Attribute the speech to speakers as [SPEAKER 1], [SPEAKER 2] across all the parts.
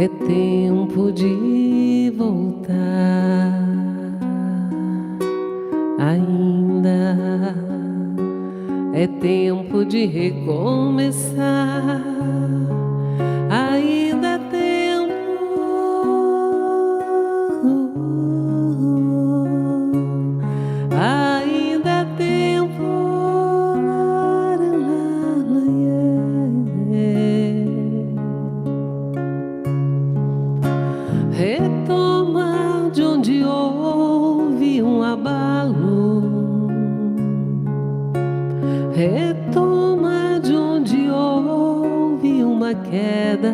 [SPEAKER 1] É tempo de voltar, ainda é tempo de recomeçar, ainda é tempo, ainda é tempo. Retoma de onde houve um abalo, retoma de onde houve uma queda,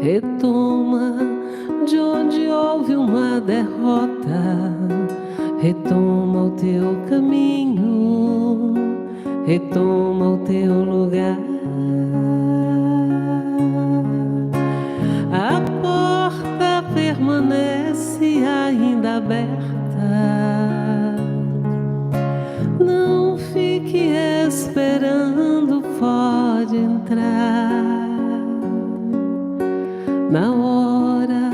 [SPEAKER 1] retoma de onde houve uma derrota, retoma o teu caminho, retoma o teu lugar. A porta permanece ainda aberta. Não fique esperando, pode entrar. Na hora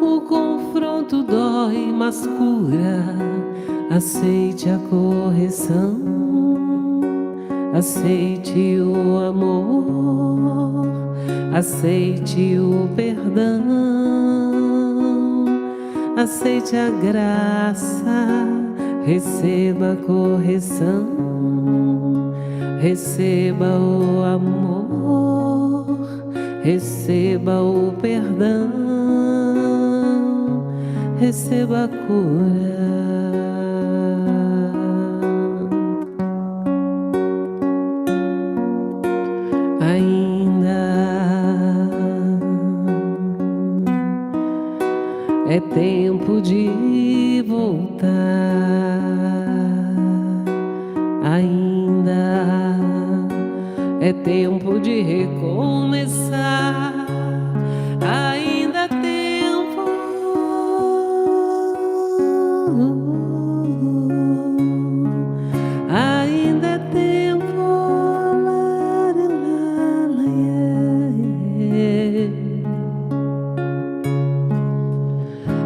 [SPEAKER 1] o confronto dói, mas cura. Aceite a correção, aceite o amor, aceite o perdão, aceite a graça, receba a correção, receba o amor, receba o perdão, receba a cura. É tempo de voltar, ainda é tempo de recomeçar, ainda é tempo, ainda é tempo.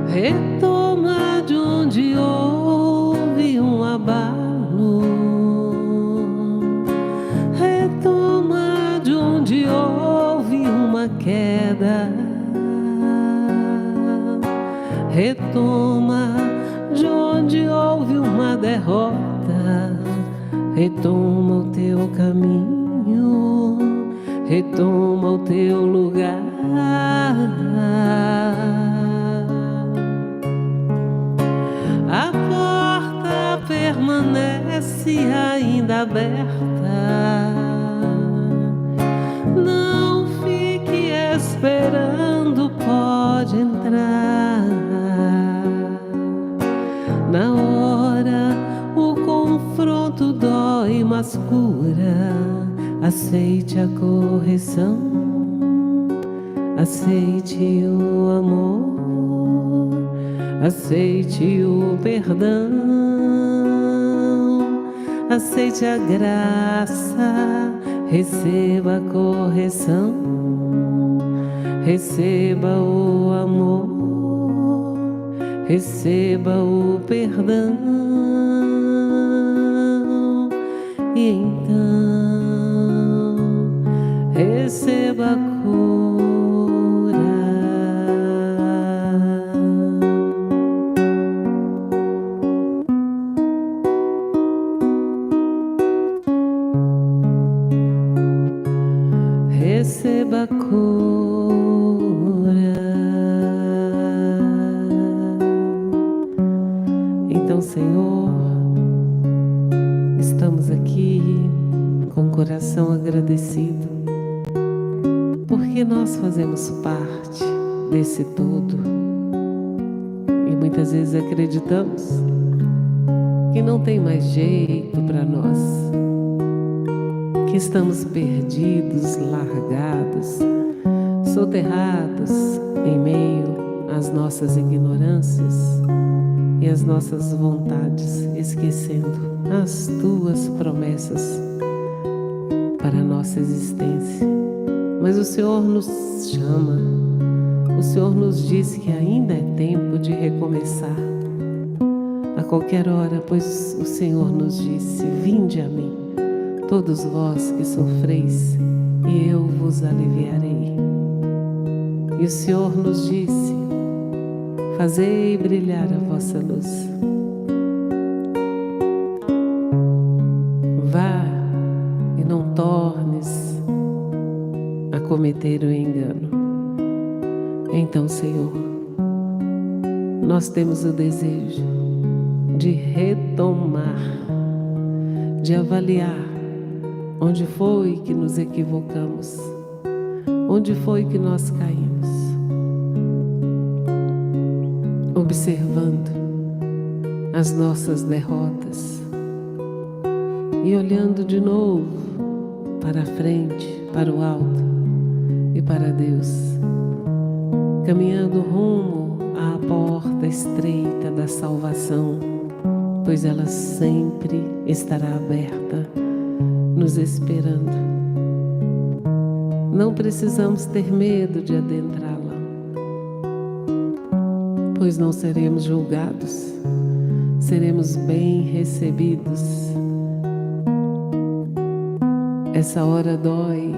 [SPEAKER 1] Retoma de onde houve um abalo, retoma de onde houve uma queda, retoma de onde houve uma derrota, retoma o teu caminho, retoma o teu lugar. A porta permanece ainda aberta. Não fique esperando, pode entrar. Na hora o confronto dói, mas cura. Aceite a correção, aceite o amor, aceite o perdão, aceite a graça, receba a correção, receba o amor, receba o perdão, e então receba a cura. Receba a cura. Então, Senhor, estamos aqui com o coração agradecido, porque nós fazemos parte desse todo e muitas vezes acreditamos que não tem mais jeito para nós, que estamos perdidos, largados, soterrados em meio às nossas ignorâncias e às nossas vontades, esquecendo as tuas promessas para a nossa existência. mas o Senhor nos chama, o Senhor nos diz que ainda é tempo de recomeçar a qualquer hora, pois o Senhor nos disse: vinde a mim, todos vós que sofreis, e eu vos aliviarei. E o Senhor nos disse: fazei brilhar a vossa luz. Vá e não tornes a cometer o engano. Então, Senhor, nós temos o desejo de retomar, de avaliar onde foi que nos equivocamos, onde foi que nós caímos, observando as nossas derrotas e olhando de novo para a frente, para o alto e para Deus, caminhando rumo à porta estreita da salvação, pois ela sempre estará aberta, nos esperando. Não precisamos ter medo de adentrá-la, pois não seremos julgados, seremos bem recebidos. Essa hora dói,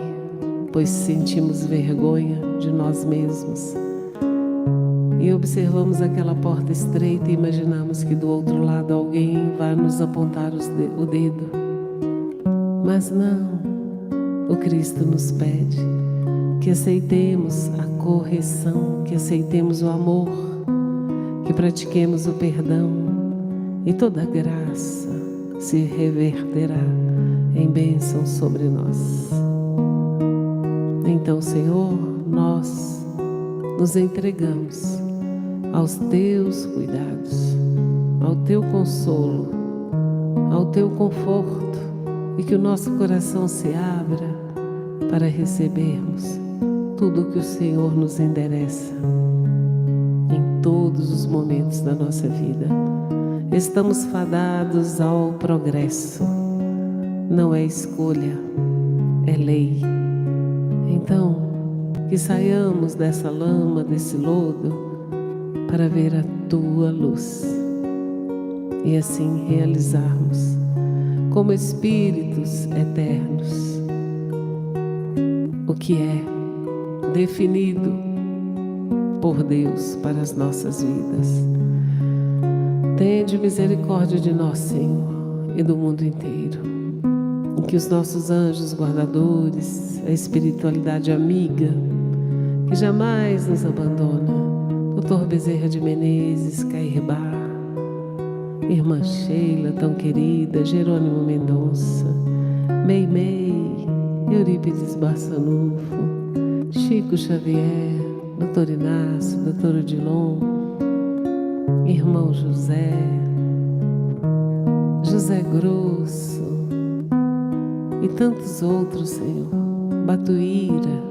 [SPEAKER 1] pois sentimos vergonha de nós mesmos e observamos aquela porta estreita e imaginamos que do outro lado alguém vai nos apontar o dedo. Mas não, o Cristo nos pede que aceitemos a correção, que aceitemos o amor, que pratiquemos o perdão, e toda graça se reverterá em bênção sobre nós. Então, Senhor, nós nos entregamos aos teus cuidados, ao teu consolo, ao teu conforto, e que o nosso coração se abra para recebermos tudo o que o Senhor nos endereça em todos os momentos da nossa vida. Estamos fadados ao progresso, não é escolha, é lei. Então, que saiamos dessa lama, desse lodo, para ver a tua luz e assim realizarmos como espíritos eternos o que é definido por Deus para as nossas vidas. Tende misericórdia de nós, Senhor, e do mundo inteiro. E que os nossos anjos guardadores, a espiritualidade amiga, que jamais nos abandona, Dr. Bezerra de Menezes, Cairbar, Irmã Sheila, tão querida, Jerônimo Mendonça, Meimei, Eurípides Barçanufo, Chico Xavier, Dr. Inácio, Dr. Odilon, Irmão José, José Grosso e tantos outros, Senhor, Batuíra,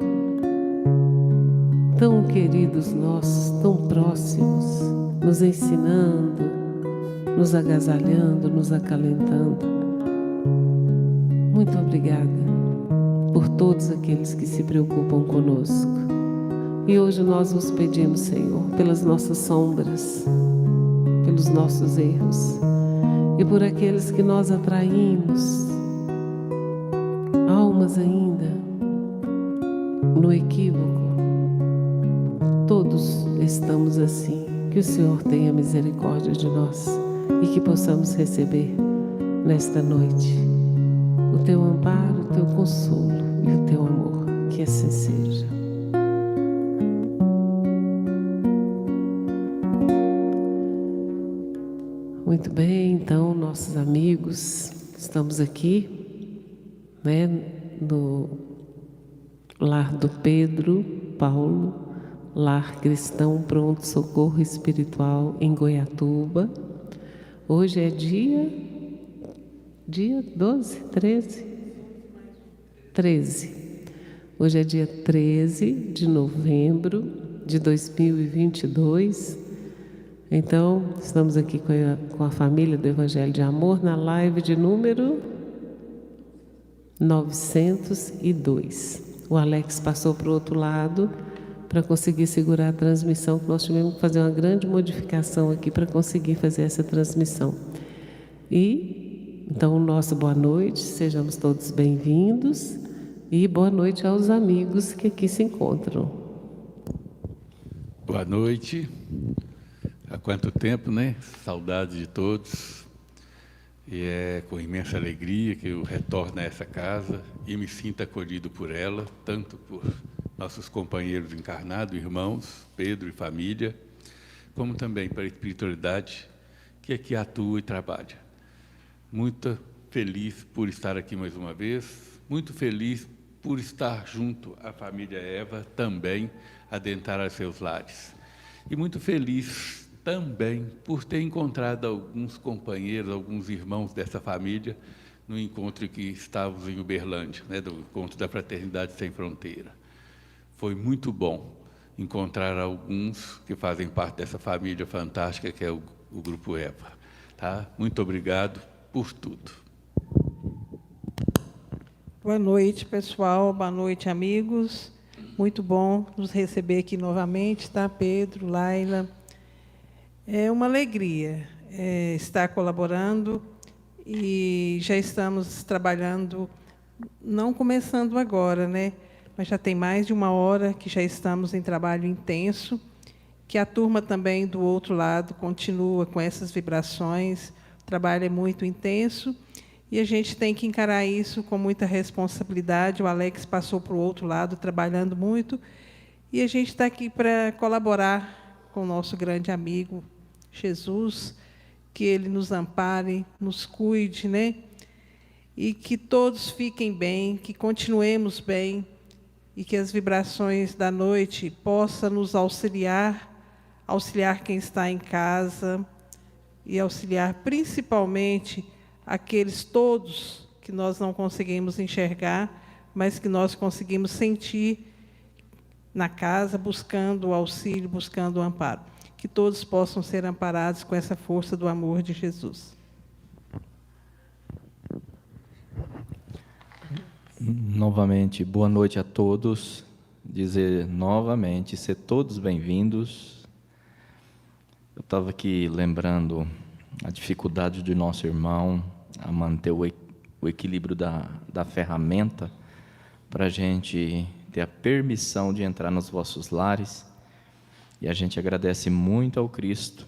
[SPEAKER 1] tão queridos nossos, tão próximos, nos ensinando, nos agasalhando, nos acalentando. Muito obrigada por todos aqueles que se preocupam conosco. E hoje nós vos pedimos, Senhor, pelas nossas sombras, pelos nossos erros e por aqueles que nós atraímos, almas ainda no equívoco. Todos estamos assim. Que o Senhor tenha misericórdia de nós e que possamos receber nesta noite o teu amparo, o teu consolo e o teu amor. Que assim seja. Muito bem, então, nossos amigos, estamos aqui, no lar do Pedro Paulo, Lar Cristão Pronto Socorro Espiritual em Goiatuba. Hoje é dia 12, 13. Hoje é dia 13 de novembro de 2022. Então, estamos aqui com a família do Evangelho de Amor na live de número 902. O Alex passou para o outro lado para conseguir segurar a transmissão, que nós tivemos que fazer uma grande modificação aqui para conseguir fazer essa transmissão. Então, o nosso boa noite, sejamos todos bem-vindos e boa noite aos amigos que aqui se encontram.
[SPEAKER 2] Boa noite. Há quanto tempo, né? Saudades de todos. E é com imensa alegria que eu retorno a essa casa e me sinto acolhido por ela, tanto por nossos companheiros encarnados, irmãos, Pedro e família, como também para a espiritualidade que aqui atua e trabalha. Muito feliz por estar aqui mais uma vez, muito feliz por estar junto à família Eva, também adentrar aos seus lares. E muito feliz também por ter encontrado alguns companheiros, alguns irmãos dessa família, no encontro que estávamos em Uberlândia, né, do encontro da Fraternidade Sem Fronteira. Foi muito bom encontrar alguns que fazem parte dessa família fantástica que é o Grupo Eva. Tá? Muito obrigado por tudo.
[SPEAKER 3] Boa noite, pessoal. Boa noite, amigos. Muito bom nos receber aqui novamente, tá? Pedro, Laila. É uma alegria estar colaborando e já estamos trabalhando, não começando agora, né? Mas já tem mais de uma hora que já estamos em trabalho intenso, que a turma também do outro lado continua com essas vibrações, o trabalho é muito intenso e a gente tem que encarar isso com muita responsabilidade. O Alex passou para o outro lado, trabalhando muito, e a gente está aqui para colaborar com o nosso grande amigo Jesus, que Ele nos ampare, nos cuide, né? E que todos fiquem bem, que continuemos bem, e que as vibrações da noite possam nos auxiliar quem está em casa, e auxiliar principalmente aqueles todos que nós não conseguimos enxergar, mas que nós conseguimos sentir na casa, buscando o auxílio, buscando o amparo. Que todos possam ser amparados com essa força do amor de Jesus.
[SPEAKER 4] Novamente, boa noite a todos. Dizer novamente, ser todos bem-vindos. Eu estava aqui lembrando a dificuldade do nosso irmão a manter o equilíbrio da ferramenta para a gente ter a permissão de entrar nos vossos lares. E a gente agradece muito ao Cristo,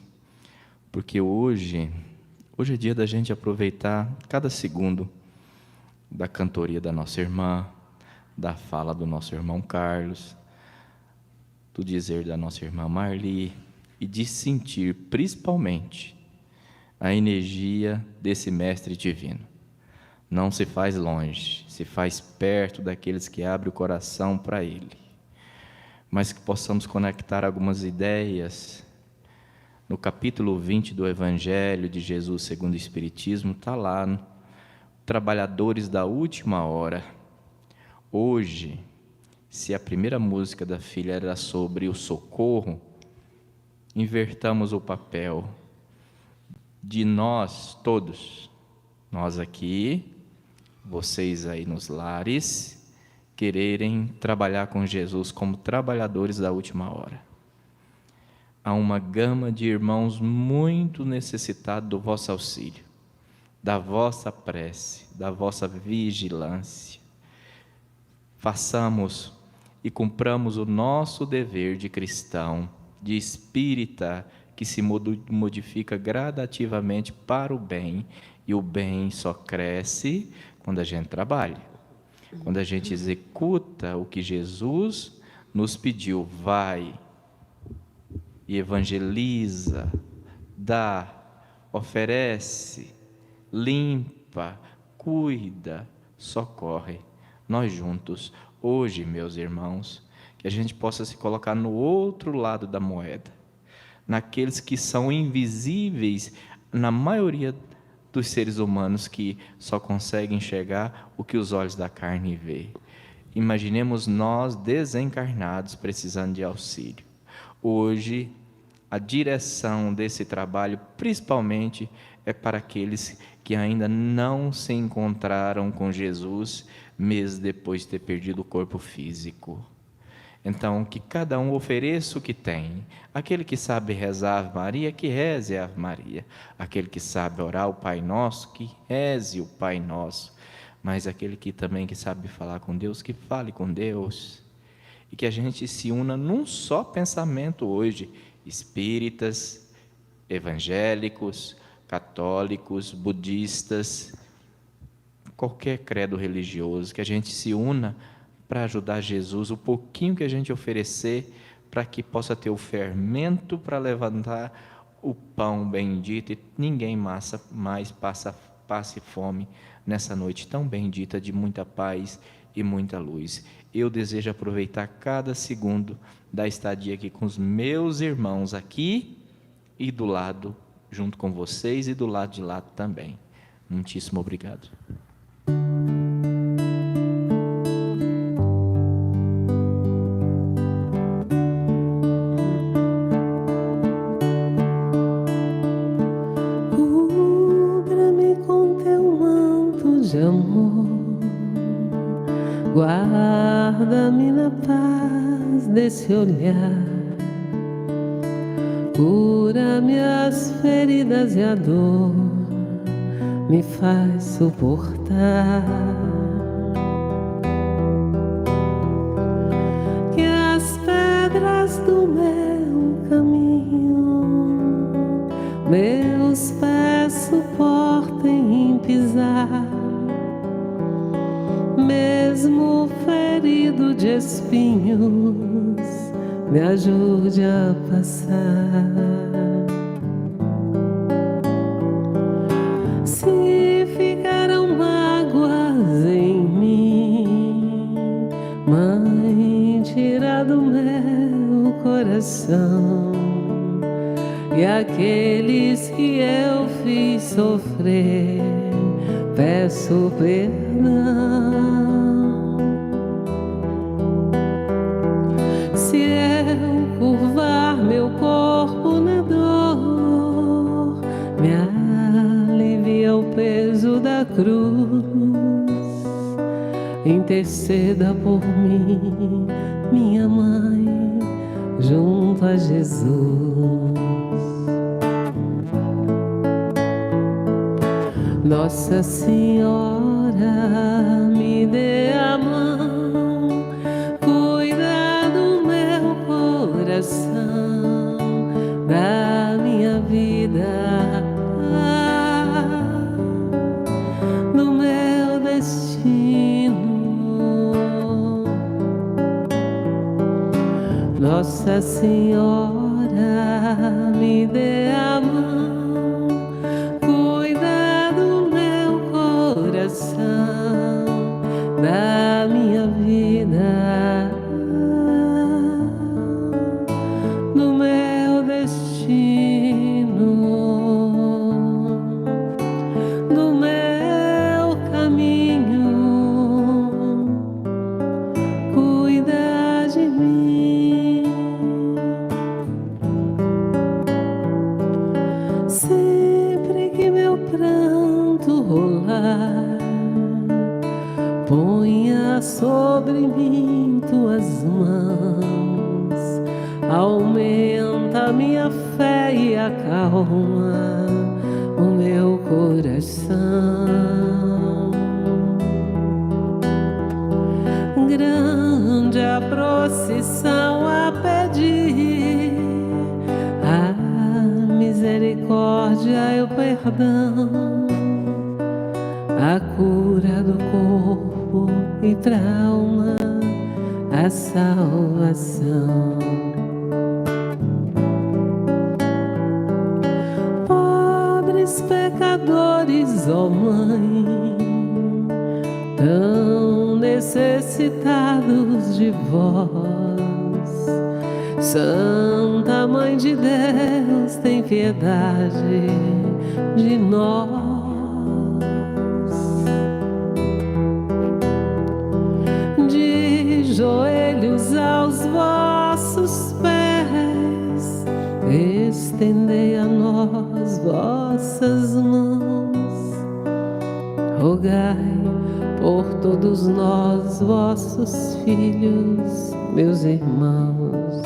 [SPEAKER 4] porque hoje é dia da gente aproveitar cada segundo da cantoria da nossa irmã, da fala do nosso irmão Carlos, do dizer da nossa irmã Marli, e de sentir principalmente a energia desse Mestre Divino. Não se faz longe, se faz perto daqueles que abrem o coração para Ele. Mas que possamos conectar algumas ideias. No capítulo 20 do Evangelho de Jesus segundo o Espiritismo, está lá, trabalhadores da última hora. Hoje, se a primeira música da filha era sobre o socorro, invertamos o papel de nós todos, nós aqui, vocês aí nos lares, quererem trabalhar com Jesus como trabalhadores da última hora. Há uma gama de irmãos muito necessitados do vosso auxílio, da vossa prece, da vossa vigilância. Façamos e cumpramos o nosso dever de cristão, de espírita, que se modifica gradativamente para o bem, e o bem só cresce quando a gente trabalha. Quando a gente executa o que Jesus nos pediu, vai e evangeliza, dá, oferece, limpa, cuida, socorre. Nós juntos, hoje, meus irmãos, que a gente possa se colocar no outro lado da moeda, naqueles que são invisíveis, na maioria dos seres humanos que só conseguem enxergar o que os olhos da carne vê. Imaginemos nós desencarnados precisando de auxílio. Hoje, a direção desse trabalho, principalmente, é para aqueles que ainda não se encontraram com Jesus, mesmo depois de ter perdido o corpo físico. Então, que cada um ofereça o que tem. Aquele que sabe rezar a Ave Maria, que reze a Ave Maria. Aquele que sabe orar o Pai Nosso, que reze o Pai Nosso. Mas aquele que também que sabe falar com Deus, que fale com Deus. E que a gente se una num só pensamento hoje, espíritas, evangélicos, católicos, budistas, qualquer credo religioso, que a gente se una para ajudar Jesus, o pouquinho que a gente oferecer, para que possa ter o fermento para levantar o pão bendito e ninguém mais passe fome nessa noite tão bendita de muita paz e muita luz. Eu desejo aproveitar cada segundo da estadia aqui com os meus irmãos aqui e do lado, junto com vocês e do lado de lá também. Muitíssimo obrigado.
[SPEAKER 1] Cubra-me com teu manto de amor, guarda-me na paz desse olhar, cura-me as feridas e a dor me faz suportar. Que as pedras do meu caminho meus pés suportem em pisar, mesmo ferido de espinhos, me ajude a passar. Se ficaram mágoas em mim, Mãe, tira do meu coração, e aqueles que eu fiz sofrer, peço perdão. Se eu curvar meu corpo na dor, me alivia o peso da cruz. Interceda por mim, minha mãe, junto a Jesus. Nossa Senhora, me dê a mão, cuida do meu coração, da minha vida, do meu destino. Nossa Senhora, me dê a mão, da minha vida, do meu destino, do meu caminho, cuida de mim. Sempre que meu pranto rolar, ponha sobre mim tuas mãos, aumenta minha fé e acalma o meu coração. Grande a procissão a pedir, a misericórdia e o perdão, a cura do corpo e trauma, a salvação. Pobres pecadores, ó Mãe, tão necessitados de vós, Santa Mãe de Deus, tem piedade de nós. Joelhos aos vossos pés, estendei a nós vossas mãos, rogai por todos nós, vossos filhos, meus irmãos.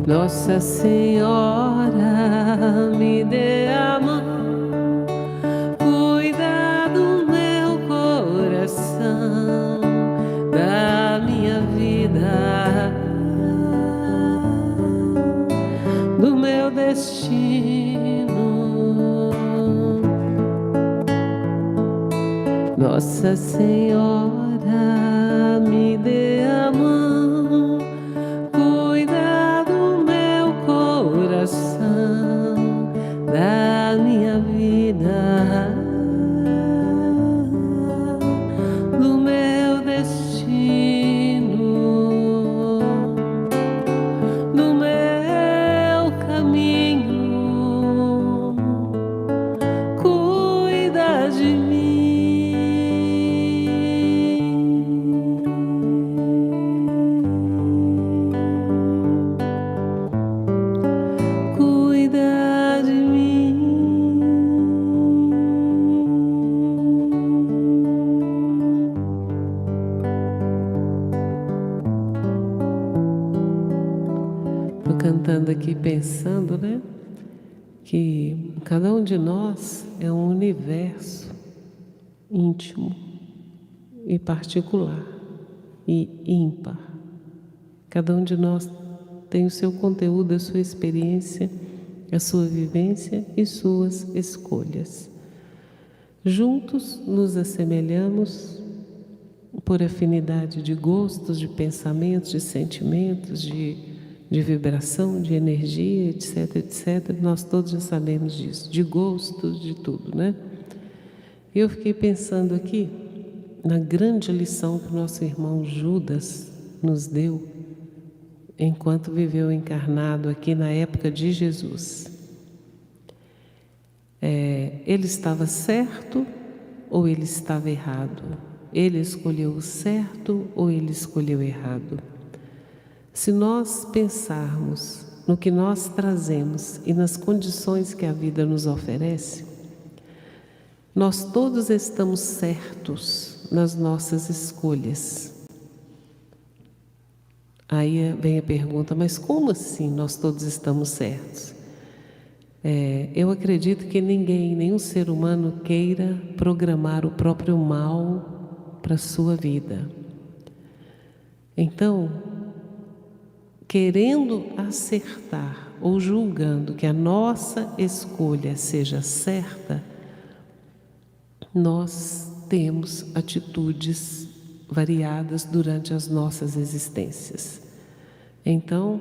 [SPEAKER 1] Nossa Senhora, me dê a mão, cuida do meu coração, da minha vida, do meu destino. Nossa Senhora, me dê a mão, cuida do meu coração, da minha vida, do meu destino, do meu caminho, cuida de mim. Cuida de mim. Tô cantando aqui pensando, né? Que cada um de nós é um universo íntimo e particular e ímpar. Cada um de nós tem o seu conteúdo, a sua experiência, a sua vivência e suas escolhas. Juntos nos assemelhamos por afinidade de gostos, de pensamentos, de sentimentos, de vibração, de energia, etc, etc. Nós todos já sabemos disso, de gostos, de tudo, né? Eu fiquei pensando aqui na grande lição que o nosso irmão Judas nos deu enquanto viveu encarnado aqui na época de Jesus. Ele estava certo ou ele estava errado? Ele escolheu o certo ou ele escolheu errado? Se nós pensarmos no que nós trazemos e nas condições que a vida nos oferece, nós todos estamos certos nas nossas escolhas. Aí vem a pergunta, mas como assim nós todos estamos certos? Eu acredito que ninguém, nenhum ser humano queira programar o próprio mal para a sua vida. Então, querendo acertar ou julgando que a nossa escolha seja certa, nós temos atitudes variadas durante as nossas existências. Então,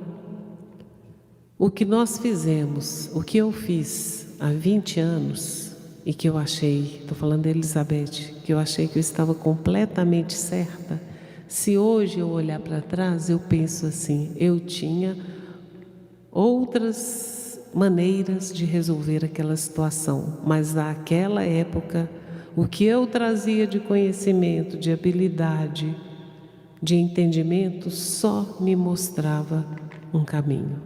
[SPEAKER 1] o que nós fizemos, o que eu fiz há 20 anos e que eu achei, estou falando da Elizabeth, que eu achei que eu estava completamente certa, se hoje eu olhar para trás, eu penso assim, eu tinha outras maneiras de resolver aquela situação, mas naquela época, o que eu trazia de conhecimento, de habilidade, de entendimento, só me mostrava um caminho.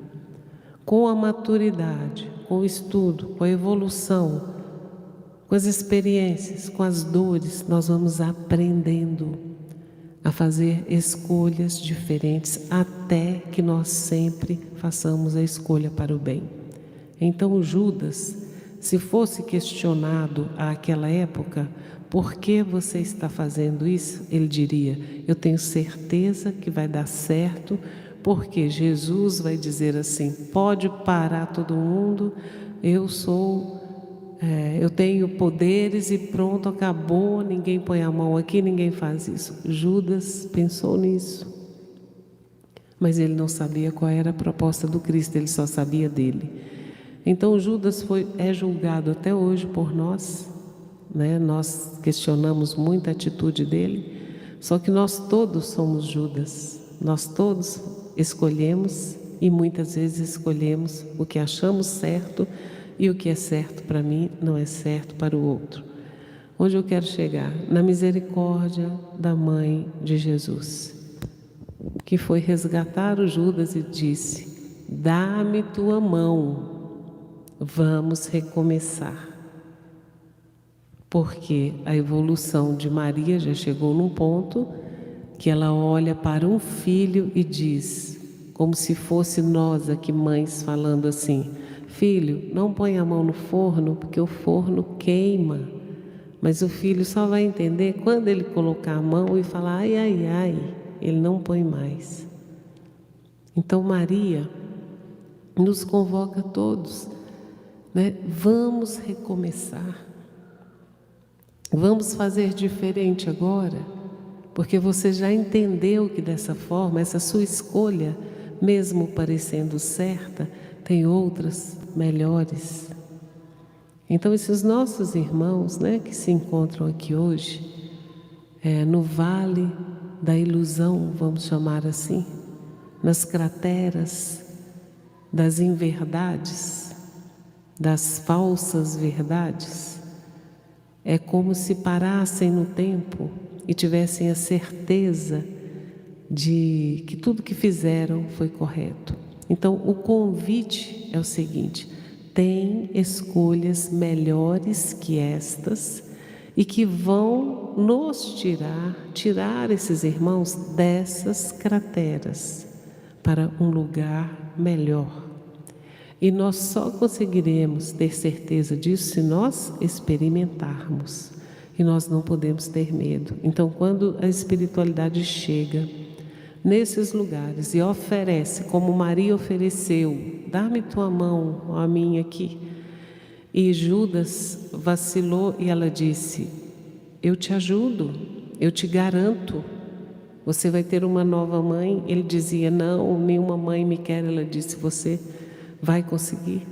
[SPEAKER 1] Com a maturidade, com o estudo, com a evolução, com as experiências, com as dores, nós vamos aprendendo a fazer escolhas diferentes até que nós sempre façamos a escolha para o bem. Então Judas, se fosse questionado àquela época, por que você está fazendo isso? Ele diria, eu tenho certeza que vai dar certo, porque Jesus vai dizer assim, pode parar todo mundo, eu tenho poderes e pronto, acabou, ninguém põe a mão aqui, ninguém faz isso. Judas pensou nisso, mas ele não sabia qual era a proposta do Cristo, ele só sabia dele. Então Judas é julgado até hoje por nós, né? Nós questionamos muito a atitude dele, só que nós todos somos Judas, nós todos escolhemos e muitas vezes escolhemos o que achamos certo e o que é certo para mim não é certo para o outro. Onde eu quero chegar? Na misericórdia da mãe de Jesus, que foi resgatar o Judas e disse, dá-me tua mão. vamos recomeçar. Porque a evolução de Maria já chegou num ponto que ela olha para um filho e diz, como se fosse nós aqui mães falando assim, filho, não põe a mão no forno porque o forno queima. Mas o filho só vai entender quando ele colocar a mão e falar, ai, ai, ai, ele não põe mais. Então Maria nos convoca a todos, né? Vamos recomeçar. Vamos fazer diferente agora, porque você já entendeu que dessa forma, essa sua escolha, mesmo parecendo certa, tem outras melhores. Então esses nossos irmãos, né, que se encontram aqui hoje, no vale da ilusão, vamos chamar assim, nas crateras das inverdades, das falsas verdades, é como se parassem no tempo e tivessem a certeza de que tudo que fizeram foi correto. Então, o convite é o seguinte: tem escolhas melhores que estas e que vão nos tirar esses irmãos dessas crateras para um lugar melhor. E nós só conseguiremos ter certeza disso se nós experimentarmos. E nós não podemos ter medo. Então, quando a espiritualidade chega nesses lugares e oferece, como Maria ofereceu, dá-me tua mão, a minha aqui. E Judas vacilou e ela disse, eu te ajudo, eu te garanto, você vai ter uma nova mãe. Ele dizia, não, nenhuma mãe me quer. Ela disse, você vai conseguir.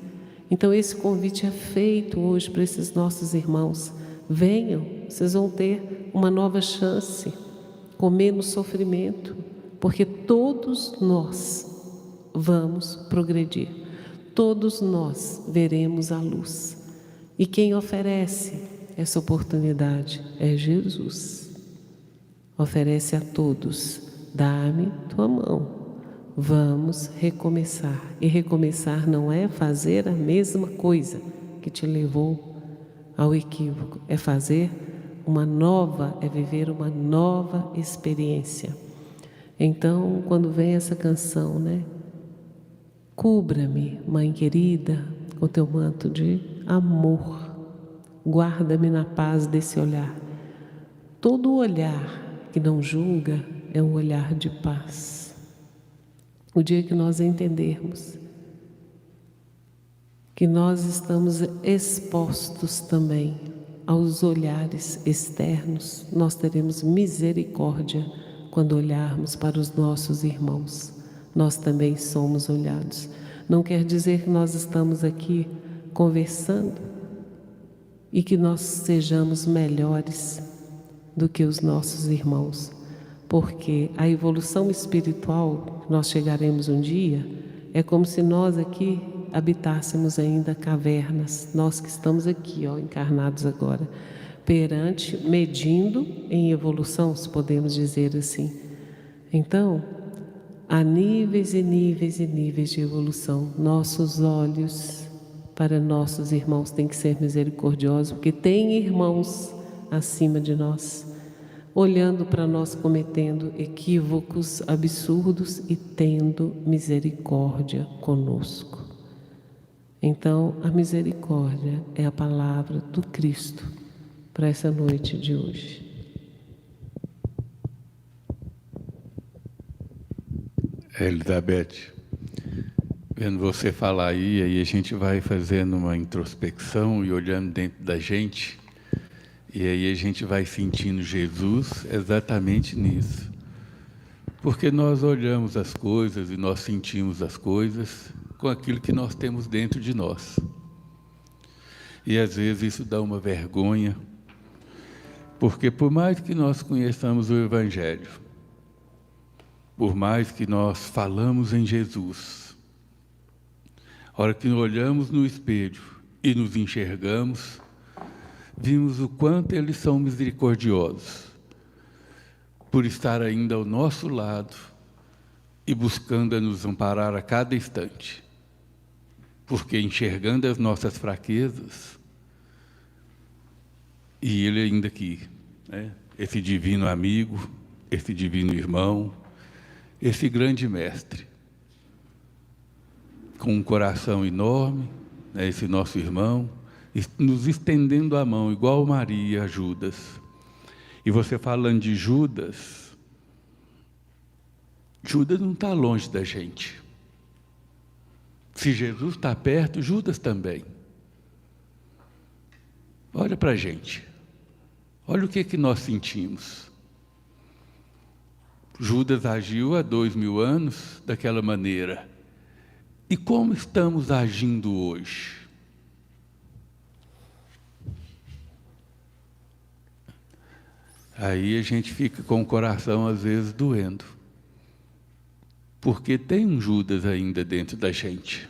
[SPEAKER 1] Então esse convite é feito hoje para esses nossos irmãos. Venham, vocês vão ter uma nova chance, com menos sofrimento, porque todos nós vamos progredir, todos nós veremos a luz. E quem oferece essa oportunidade é Jesus. Oferece a todos, dá-me tua mão. Vamos recomeçar. E recomeçar não é fazer a mesma coisa que te levou ao equívoco. É fazer uma nova, é viver uma nova experiência. Então, quando vem essa canção, né? Cubra-me, mãe querida, com teu manto de amor. Guarda-me na paz desse olhar. Todo olhar que não julga é um olhar de paz. O dia que nós entendermos que nós estamos expostos também aos olhares externos, nós teremos misericórdia quando olharmos para os nossos irmãos. Nós também somos olhados. Não quer dizer que nós estamos aqui conversando e que nós sejamos melhores do que os nossos irmãos. Porque a evolução espiritual, nós chegaremos um dia, é como se nós aqui habitássemos ainda cavernas, nós que estamos aqui, encarnados agora, medindo em evolução, se podemos dizer assim. Então, há níveis e níveis e níveis de evolução. Nossos olhos para nossos irmãos têm que ser misericordiosos, porque tem irmãos acima de nós, olhando para nós cometendo equívocos absurdos e tendo misericórdia conosco. Então, a misericórdia é a palavra do Cristo para essa noite de hoje.
[SPEAKER 2] Elizabeth, vendo você falar aí a gente vai fazendo uma introspecção e olhando dentro da gente. E aí a gente vai sentindo Jesus exatamente nisso. Porque nós olhamos as coisas e nós sentimos as coisas com aquilo que nós temos dentro de nós. E às vezes isso dá uma vergonha, porque por mais que nós conheçamos o Evangelho, por mais que nós falamos em Jesus, a hora que olhamos no espelho e nos enxergamos, vimos o quanto eles são misericordiosos, por estar ainda ao nosso lado e buscando a nos amparar a cada instante. porque enxergando as nossas fraquezas, e Ele ainda aqui, né? Esse divino amigo, esse divino irmão, esse grande mestre, com um coração enorme, né? Esse nosso irmão, nos estendendo a mão, igual Maria a Judas. E você falando de Judas, Judas não está longe da gente. Se Jesus está perto, Judas também. Olha para a gente. Olha o que nós sentimos. Judas agiu há 2000 anos daquela maneira. E como estamos agindo hoje? Aí a gente fica com o coração, às vezes, doendo. Porque tem um Judas ainda dentro da gente.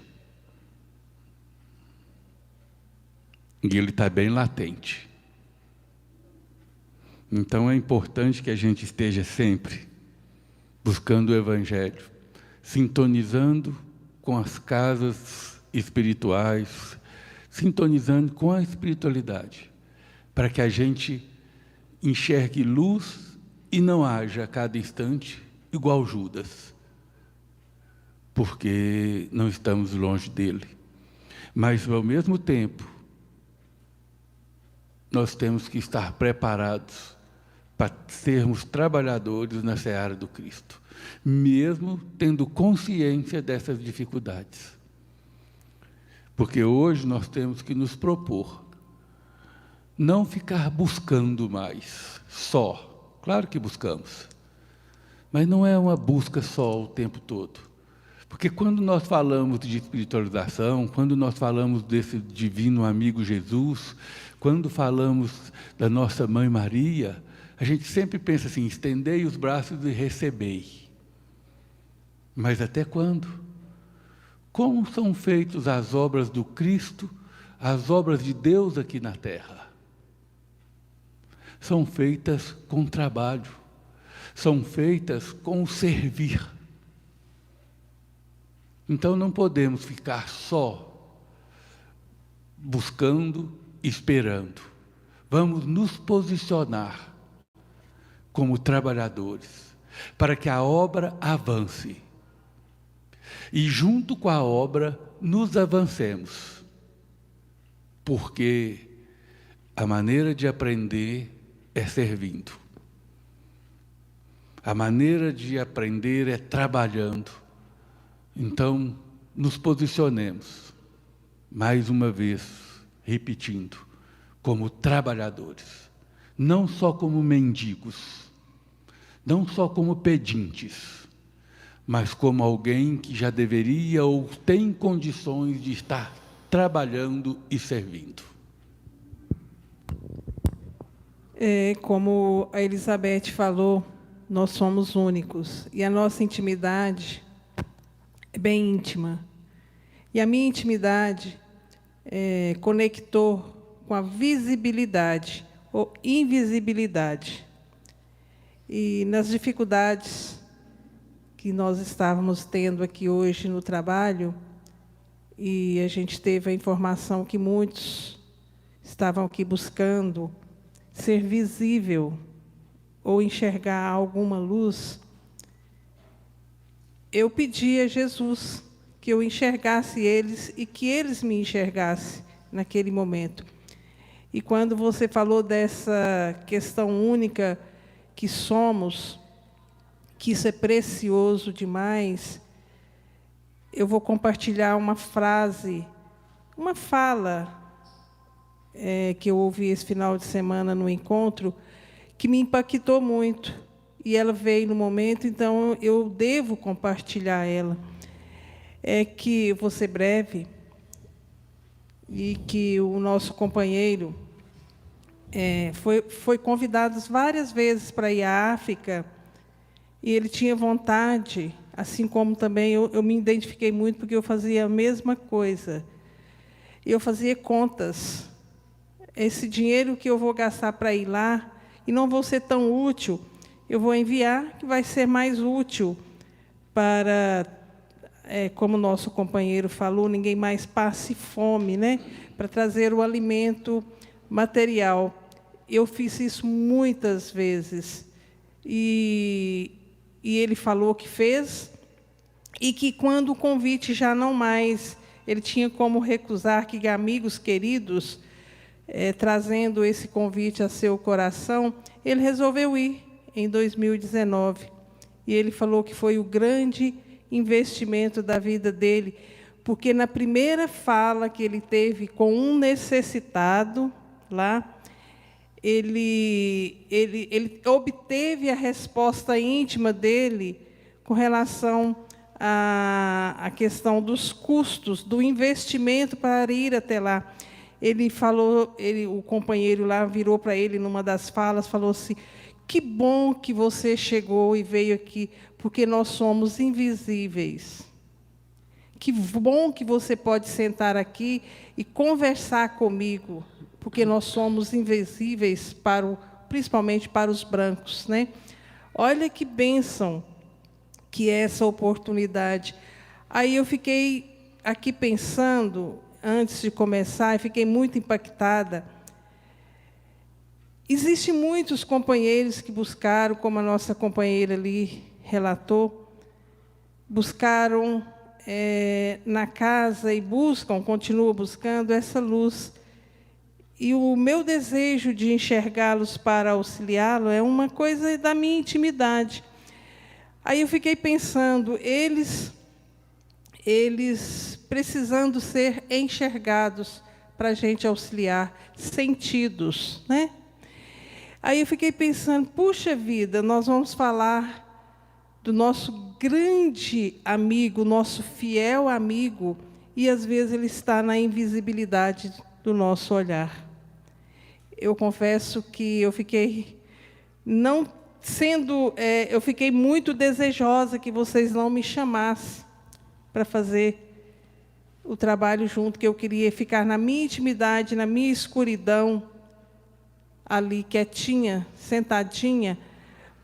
[SPEAKER 2] E ele está bem latente. Então é importante que a gente esteja sempre buscando o Evangelho, sintonizando com as casas espirituais, sintonizando com a espiritualidade, para que a gente enxergue luz e não haja a cada instante igual Judas, porque não estamos longe dele. Mas, ao mesmo tempo, nós temos que estar preparados para sermos trabalhadores na seara do Cristo, mesmo tendo consciência dessas dificuldades. Porque hoje nós temos que nos propor não ficar buscando mais, só. Claro que buscamos, mas não é uma busca só o tempo todo. Porque quando nós falamos de espiritualização, quando nós falamos desse divino amigo Jesus, quando falamos da nossa Mãe Maria, a gente sempre pensa assim, estendei os braços e recebei. Mas até quando? Como são feitas as obras do Cristo, as obras de Deus aqui na terra? São feitas com trabalho, são feitas com o servir. Então não podemos ficar só buscando, esperando. Vamos nos posicionar como trabalhadores, para que a obra avance. E junto com a obra, nos avancemos. Porque a maneira de aprender é servindo. A maneira de aprender é trabalhando. Então, nos posicionemos, mais uma vez, repetindo, como trabalhadores, não só como mendigos, não só como pedintes, mas como alguém que já deveria ou tem condições de estar trabalhando e servindo.
[SPEAKER 3] Como a Elizabeth falou, nós somos únicos, e a nossa intimidade é bem íntima. E a minha intimidade conectou com a visibilidade ou invisibilidade. E nas dificuldades que nós estávamos tendo aqui hoje no trabalho, e a gente teve a informação que muitos estavam aqui buscando ser visível ou enxergar alguma luz, eu pedi a Jesus que eu enxergasse eles e que eles me enxergassem naquele momento. E quando você falou dessa questão única que somos, que isso é precioso demais, eu vou compartilhar uma frase, uma fala que eu ouvi esse final de semana no encontro, que me impactou muito. E ela veio no momento, então eu devo compartilhar ela. É que eu vou ser breve, e que o nosso companheiro foi convidado várias vezes para ir à África, e ele tinha vontade, assim como também eu me identifiquei muito, porque eu fazia a mesma coisa. Eu fazia contas. Esse dinheiro que eu vou gastar para ir lá, e não vou ser tão útil, eu vou enviar, que vai ser mais útil para como nosso companheiro falou, ninguém mais passe fome, né? Para trazer o alimento material. Eu fiz isso muitas vezes. E ele falou que fez, e que quando o convite já não mais, ele tinha como recusar, que amigos queridos, trazendo esse convite a seu coração, ele resolveu ir em 2019. E ele falou que foi o grande investimento da vida dele, porque na primeira fala que ele teve com um necessitado lá, ele obteve a resposta íntima dele com relação à questão dos custos, do investimento para ir até lá. Ele falou, o companheiro lá virou para ele numa das falas, falou assim: que bom que você chegou e veio aqui, porque nós somos invisíveis. Que bom que você pode sentar aqui e conversar comigo, porque nós somos invisíveis, principalmente para os brancos, né? Olha que bênção que é essa oportunidade. Aí eu fiquei aqui pensando, antes de começar, e fiquei muito impactada. Existem muitos companheiros que buscaram, como a nossa companheira ali relatou, buscaram na casa e continuam buscando essa luz. E o meu desejo de enxergá-los para auxiliá-lo é uma coisa da minha intimidade. Aí eu fiquei pensando, eles precisando ser enxergados para a gente auxiliar, sentidos, né? Aí eu fiquei pensando, puxa vida, nós vamos falar do nosso grande amigo, nosso fiel amigo, e às vezes ele está na invisibilidade do nosso olhar. Eu confesso que eu fiquei eu fiquei muito desejosa que vocês não me chamassem para fazer o trabalho junto, que eu queria ficar na minha intimidade, na minha escuridão, ali quietinha, sentadinha,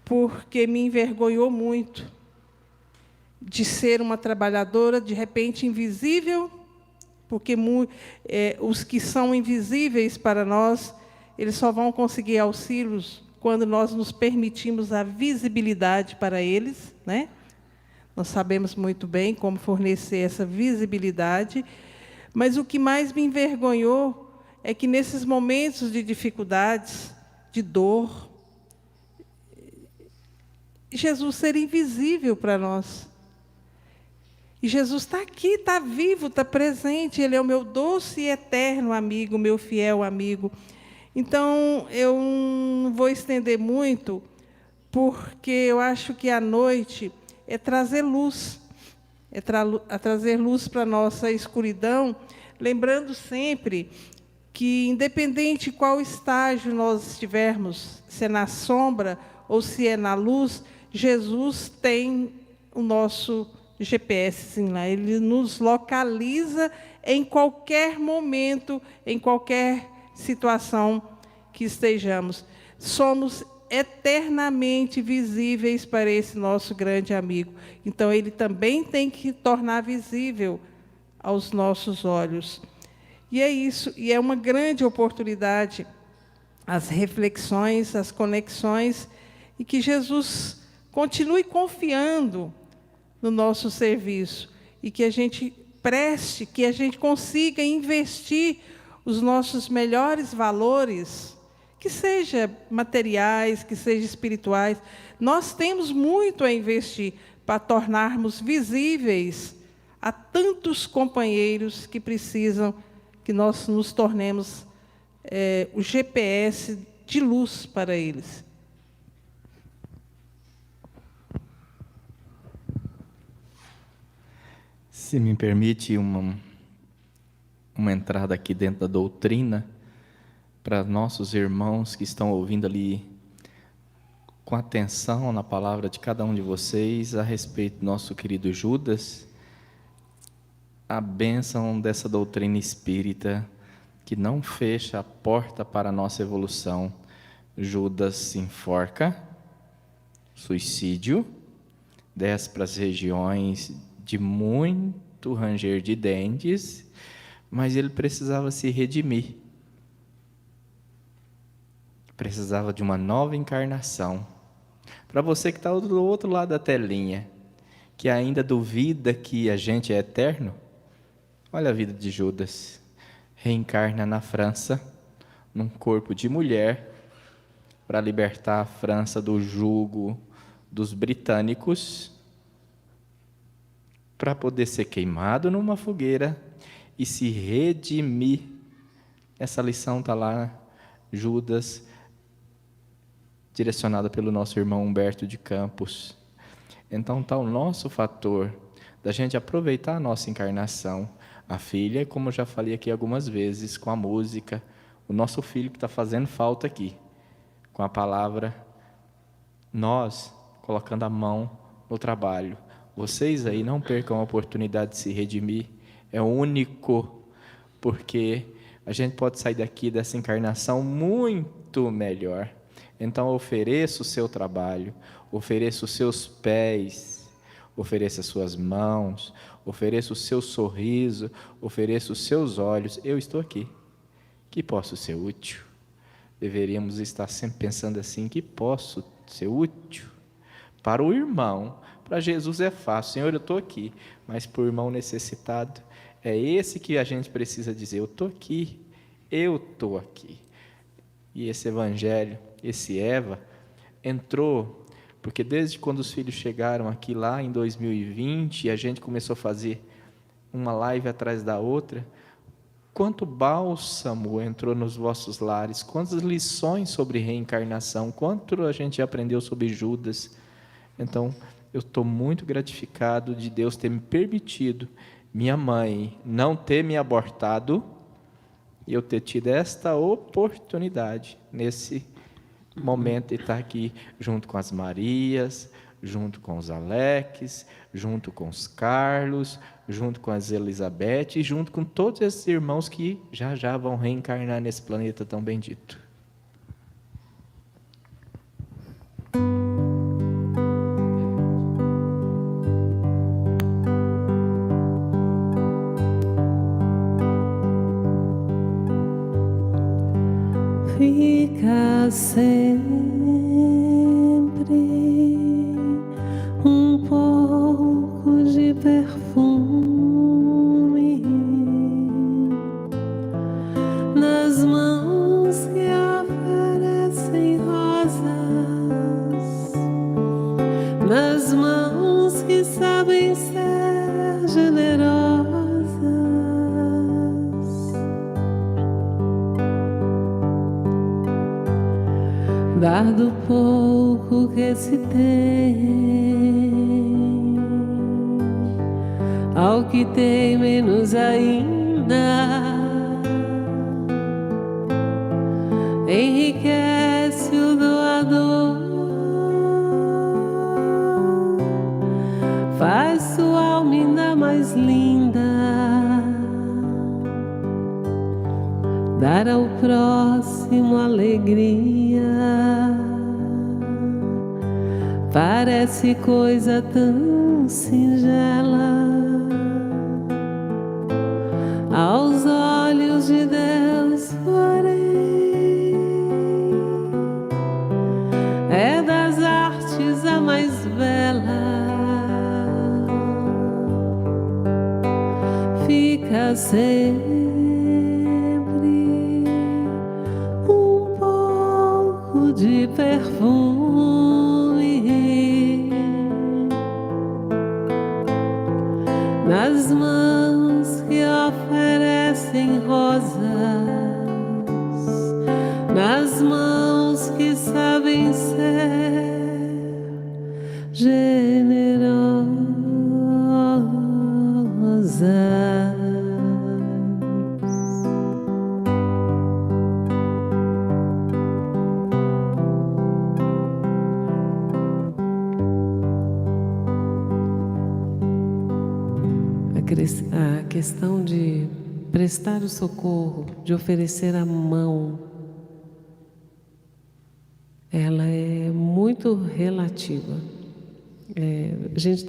[SPEAKER 3] porque me envergonhou muito de ser uma trabalhadora, de repente, invisível, porque os que são invisíveis para nós, eles só vão conseguir auxílios quando nós nos permitimos a visibilidade para eles, né? Nós sabemos muito bem como fornecer essa visibilidade, mas o que mais me envergonhou é que, nesses momentos de dificuldades, de dor, Jesus ser invisível para nós. E Jesus está aqui, está vivo, está presente. Ele é o meu doce e eterno amigo, meu fiel amigo. Então, eu não vou estender muito, porque eu acho que a noite é trazer luz, trazer luz para a nossa escuridão, lembrando sempre que, independente de qual estágio nós estivermos, se é na sombra ou se é na luz, Jesus tem o nosso GPS, sim, lá. Ele nos localiza em qualquer momento, em qualquer situação que estejamos. Somos eternamente visíveis para esse nosso grande amigo. Então, ele também tem que tornar visível aos nossos olhos. E é isso, e é uma grande oportunidade, as reflexões, as conexões, e que Jesus continue confiando no nosso serviço, e que a gente preste, que a gente consiga investir os nossos melhores valores, que seja materiais, que seja espirituais. Nós temos muito a investir para tornarmos visíveis a tantos companheiros que precisam que nós nos tornemos o GPS de luz para eles.
[SPEAKER 4] Se me permite uma entrada aqui dentro da doutrina, para nossos irmãos que estão ouvindo ali com atenção na palavra de cada um de vocês a respeito do nosso querido Judas, a bênção dessa doutrina espírita que não fecha a porta para a nossa evolução. Judas se enforca, suicídio, desce para as regiões de muito ranger de dentes, mas ele precisava se redimir. Precisava de uma nova encarnação. Para você que está do outro lado da telinha, que ainda duvida que a gente é eterno, olha a vida de Judas. Reencarna na França, num corpo de mulher, para libertar a França do jugo dos britânicos, para poder ser queimado numa fogueira e se redimir. Essa lição está lá, Judas, direcionada pelo nosso irmão Humberto de Campos. Então está o nosso fator da gente aproveitar a nossa encarnação. A filha, como eu já falei aqui algumas vezes, com a música, o nosso filho que está fazendo falta aqui, com a palavra, nós colocando a mão no trabalho. Vocês aí não percam a oportunidade de se redimir, é único, porque a gente pode sair daqui dessa encarnação muito melhor. Então ofereça o seu trabalho, ofereça os seus pés, ofereça as suas mãos, ofereça o seu sorriso, ofereça os seus olhos. Eu estou aqui, que posso ser útil. Deveríamos estar sempre pensando assim, que posso ser útil para o irmão. Para Jesus é fácil, Senhor, eu estou aqui, mas para o irmão necessitado, é esse que a gente precisa dizer, eu estou aqui, eu estou aqui. E esse evangelho, esse Eva, entrou, porque desde quando os filhos chegaram aqui lá em 2020, e a gente começou a fazer uma live atrás da outra, quanto bálsamo entrou nos vossos lares, quantas lições sobre reencarnação, quanto a gente aprendeu sobre Judas. Então, eu estou muito gratificado de Deus ter me permitido, minha mãe não ter me abortado, e eu ter tido esta oportunidade, nesse momento, de estar aqui junto com as Marias, junto com os Alex, junto com os Carlos, junto com as Elizabeth e junto com todos esses irmãos que já vão reencarnar nesse planeta tão bendito.
[SPEAKER 1] Fica sempre um pouco de perfume nas mãos que oferecem rosas, nas mãos que sabem ser generosas. Dar do pouco que se tem ao que tem menos ainda, enriquece o doador, faz sua alma ainda mais linda. Dar ao próximo alegria parece coisa tão singela aos olhos de Deus, porém é das artes a mais bela. Fica sempre um pouco de perfume nas mãos que oferecem rosas, nas mãos que sabem ser generosas. A questão de prestar o socorro, de oferecer a mão, ela é muito relativa. A gente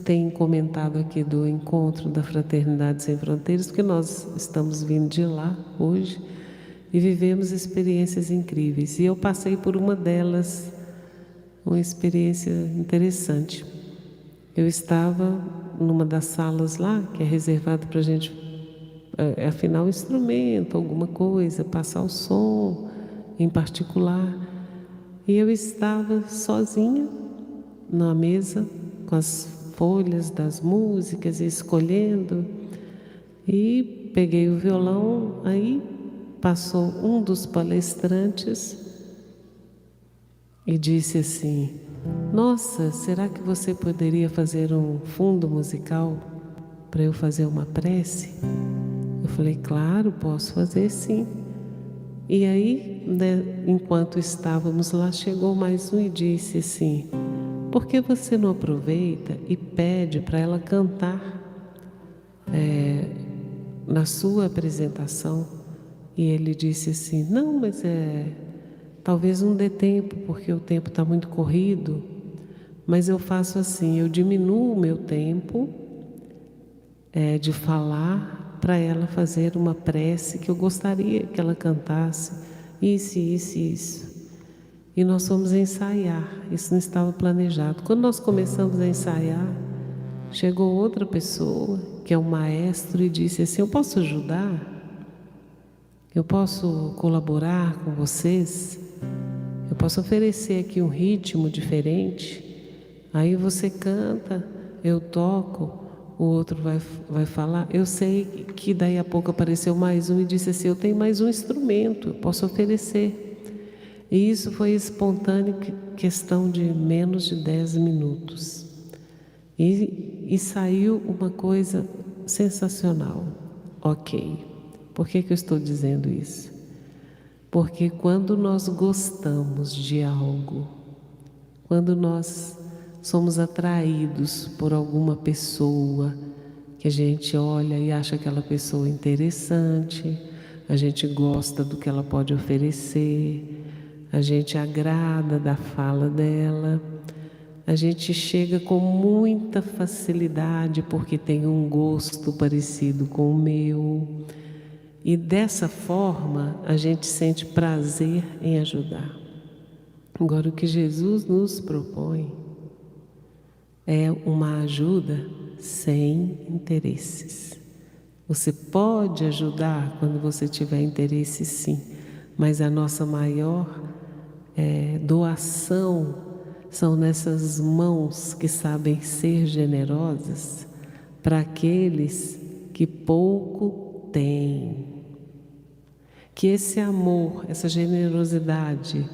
[SPEAKER 1] tem comentado aqui do encontro da Fraternidade Sem Fronteiras, porque nós estamos vindo de lá hoje e vivemos experiências incríveis. E eu passei por uma delas, uma experiência interessante. Eu estava numa das salas lá, que é reservada para a gente afinar o instrumento, alguma coisa, passar o som em particular. E eu estava sozinha na mesa, com as folhas das músicas, escolhendo, e peguei o violão. Aí passou um dos palestrantes e disse assim: nossa, será que você poderia fazer um fundo musical para eu fazer uma prece? Eu falei: claro, posso fazer sim. E aí, né, enquanto estávamos lá, chegou mais um e disse assim: por que você não aproveita e pede para ela cantar na sua apresentação? E ele disse assim: não, mas talvez não dê tempo, porque o tempo está muito corrido, mas eu faço assim, eu diminuo o meu tempo de falar para ela fazer uma prece que eu gostaria que ela cantasse, isso, isso, isso. E nós fomos ensaiar, isso não estava planejado. Quando nós começamos a ensaiar, chegou outra pessoa, que é um maestro, e disse assim: eu posso ajudar? Eu posso colaborar com vocês? Eu posso oferecer aqui um ritmo diferente? Aí você canta, eu toco, o outro vai falar. Eu sei que daí a pouco apareceu mais um e disse assim: eu tenho mais um instrumento, eu posso oferecer. E isso foi espontâneo, questão de menos de 10 minutos. E saiu uma coisa sensacional. Ok. Por que eu estou dizendo isso? Porque quando nós gostamos de algo, quando nós somos atraídos por alguma pessoa, que a gente olha e acha aquela pessoa interessante, a gente gosta do que ela pode oferecer, a gente agrada da fala dela, a gente chega com muita facilidade porque tem um gosto parecido com o meu. E dessa forma a gente sente prazer em ajudar. Agora, o que Jesus nos propõe é uma ajuda sem interesses. Você pode ajudar quando você tiver interesse, sim, mas a nossa maior doação são nessas mãos que sabem ser generosas para aqueles que pouco têm. Que esse amor, essa generosidade,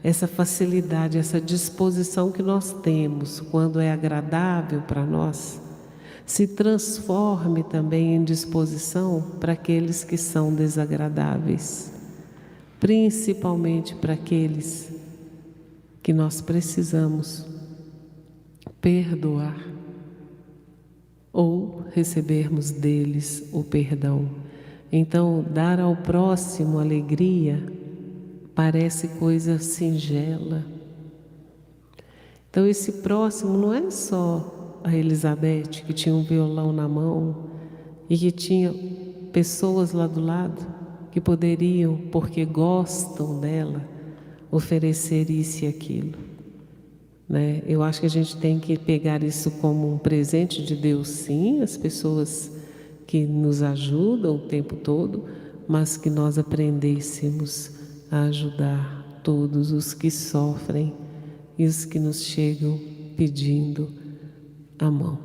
[SPEAKER 1] essa facilidade, essa disposição que nós temos quando é agradável para nós, se transforme também em disposição para aqueles que são desagradáveis, principalmente para aqueles que nós precisamos perdoar ou recebermos deles o perdão. Então, dar ao próximo alegria parece coisa singela. Então, esse próximo não é só a Elizabeth, que tinha um violão na mão e que tinha pessoas lá do lado que poderiam, porque gostam dela, oferecer isso e aquilo, né? Eu acho que a gente tem que pegar isso como um presente de Deus, sim, as pessoas que nos ajudam o tempo todo, mas que nós aprendêssemos a ajudar todos os que sofrem e os que nos chegam pedindo a mão,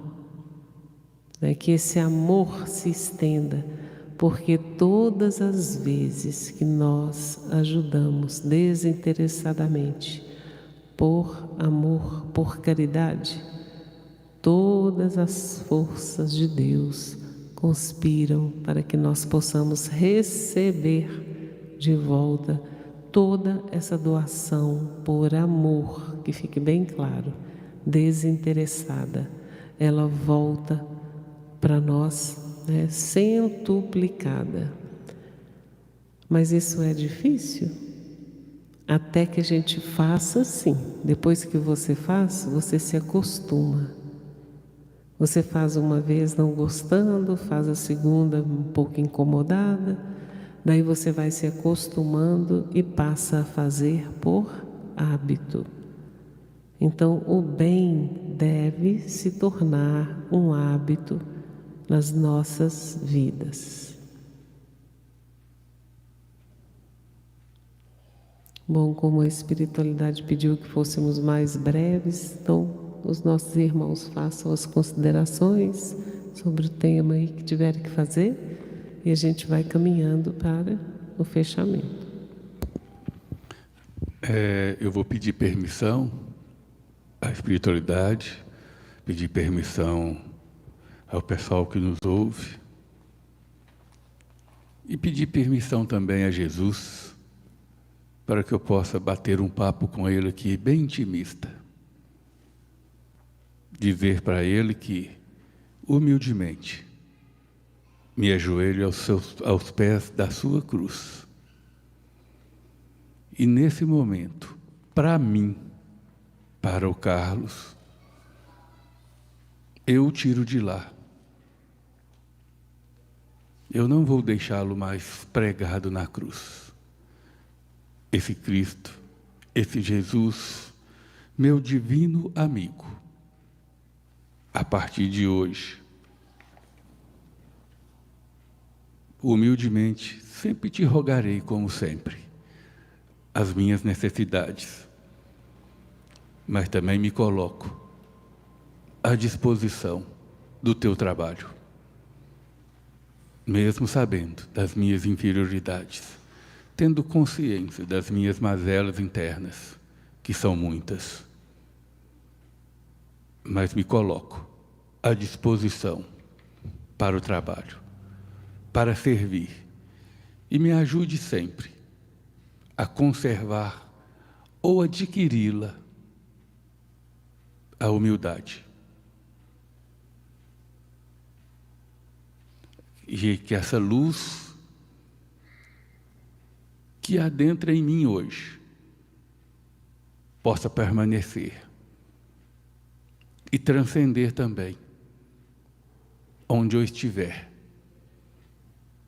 [SPEAKER 1] né? Que esse amor se estenda, porque todas as vezes que nós ajudamos desinteressadamente, por amor, por caridade, todas as forças de Deus conspiram para que nós possamos receber de volta toda essa doação por amor, que fique bem claro, desinteressada. Ela volta para nós, né, centuplicada. Mas isso é difícil? Até que a gente faça assim. Depois que você faz, você se acostuma. Você faz uma vez não gostando, faz a segunda um pouco incomodada, daí você vai se acostumando e passa a fazer por hábito. Então, o bem deve se tornar um hábito nas nossas vidas. Bom, como a espiritualidade pediu que fôssemos mais breves, então os nossos irmãos façam as considerações sobre o tema aí que tiverem que fazer e a gente vai caminhando para o fechamento.
[SPEAKER 2] Eu vou pedir permissão à espiritualidade, pedir permissão ao pessoal que nos ouve e pedir permissão também a Jesus para que eu possa bater um papo com Ele aqui, bem intimista. Dizer para Ele que, humildemente, me ajoelho aos pés da sua cruz. E nesse momento, para mim, para o Carlos, eu o tiro de lá. Eu não vou deixá-lo mais pregado na cruz. Esse Cristo, esse Jesus, meu divino amigo, a partir de hoje, humildemente, sempre te rogarei, como sempre, as minhas necessidades, mas também me coloco à disposição do teu trabalho, mesmo sabendo das minhas inferioridades, tendo consciência das minhas mazelas internas, que são muitas, mas me coloco à disposição para o trabalho, para servir, e me ajude sempre a conservar ou adquiri-la a humildade. E que essa luz que adentra em mim hoje possa permanecer e transcender também onde eu estiver,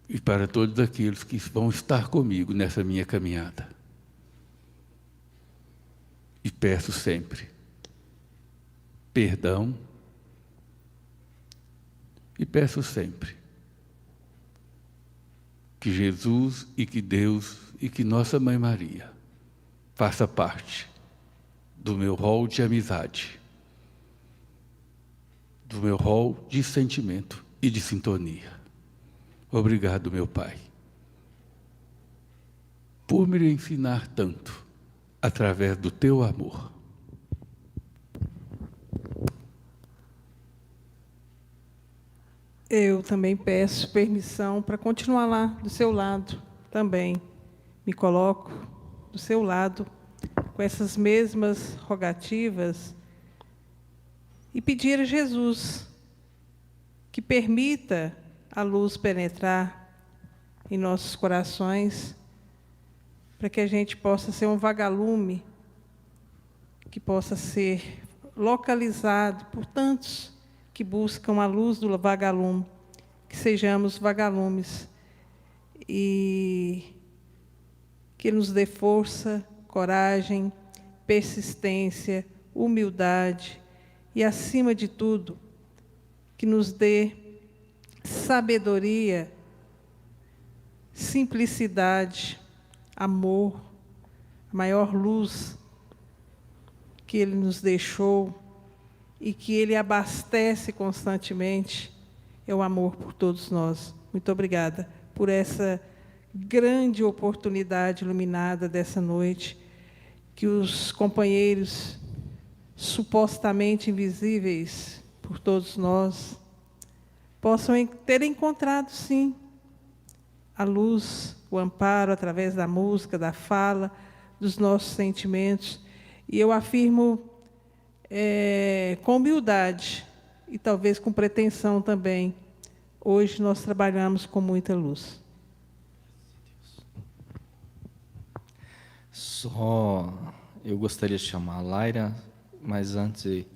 [SPEAKER 2] e para todos aqueles que vão estar comigo nessa minha caminhada. E peço sempre perdão, e peço sempre que Jesus e que Deus e que Nossa Mãe Maria faça parte do meu rol de amizade, do meu rol de sentimento e de sintonia. Obrigado, meu Pai, por me ensinar tanto através do teu amor.
[SPEAKER 3] Eu também peço permissão para continuar lá do seu lado também. Me coloco do seu lado com essas mesmas rogativas e pedir a Jesus que permita a luz penetrar em nossos corações, para que a gente possa ser um vagalume, que possa ser localizado por tantos que buscam a luz do vagalume, que sejamos vagalumes, e que nos dê força, coragem, persistência, humildade e, acima de tudo, que nos dê sabedoria, simplicidade, amor, a maior luz que Ele nos deixou e que Ele abastece constantemente, é o amor por todos nós. Muito obrigada por essa grande oportunidade iluminada dessa noite, que os companheiros supostamente invisíveis por todos nós possam ter encontrado, sim, a luz, o amparo através da música, da fala, dos nossos sentimentos. E eu afirmo com humildade e talvez com pretensão também, hoje nós trabalhamos com muita luz.
[SPEAKER 4] Só eu gostaria de chamar a Laira, mas antes eu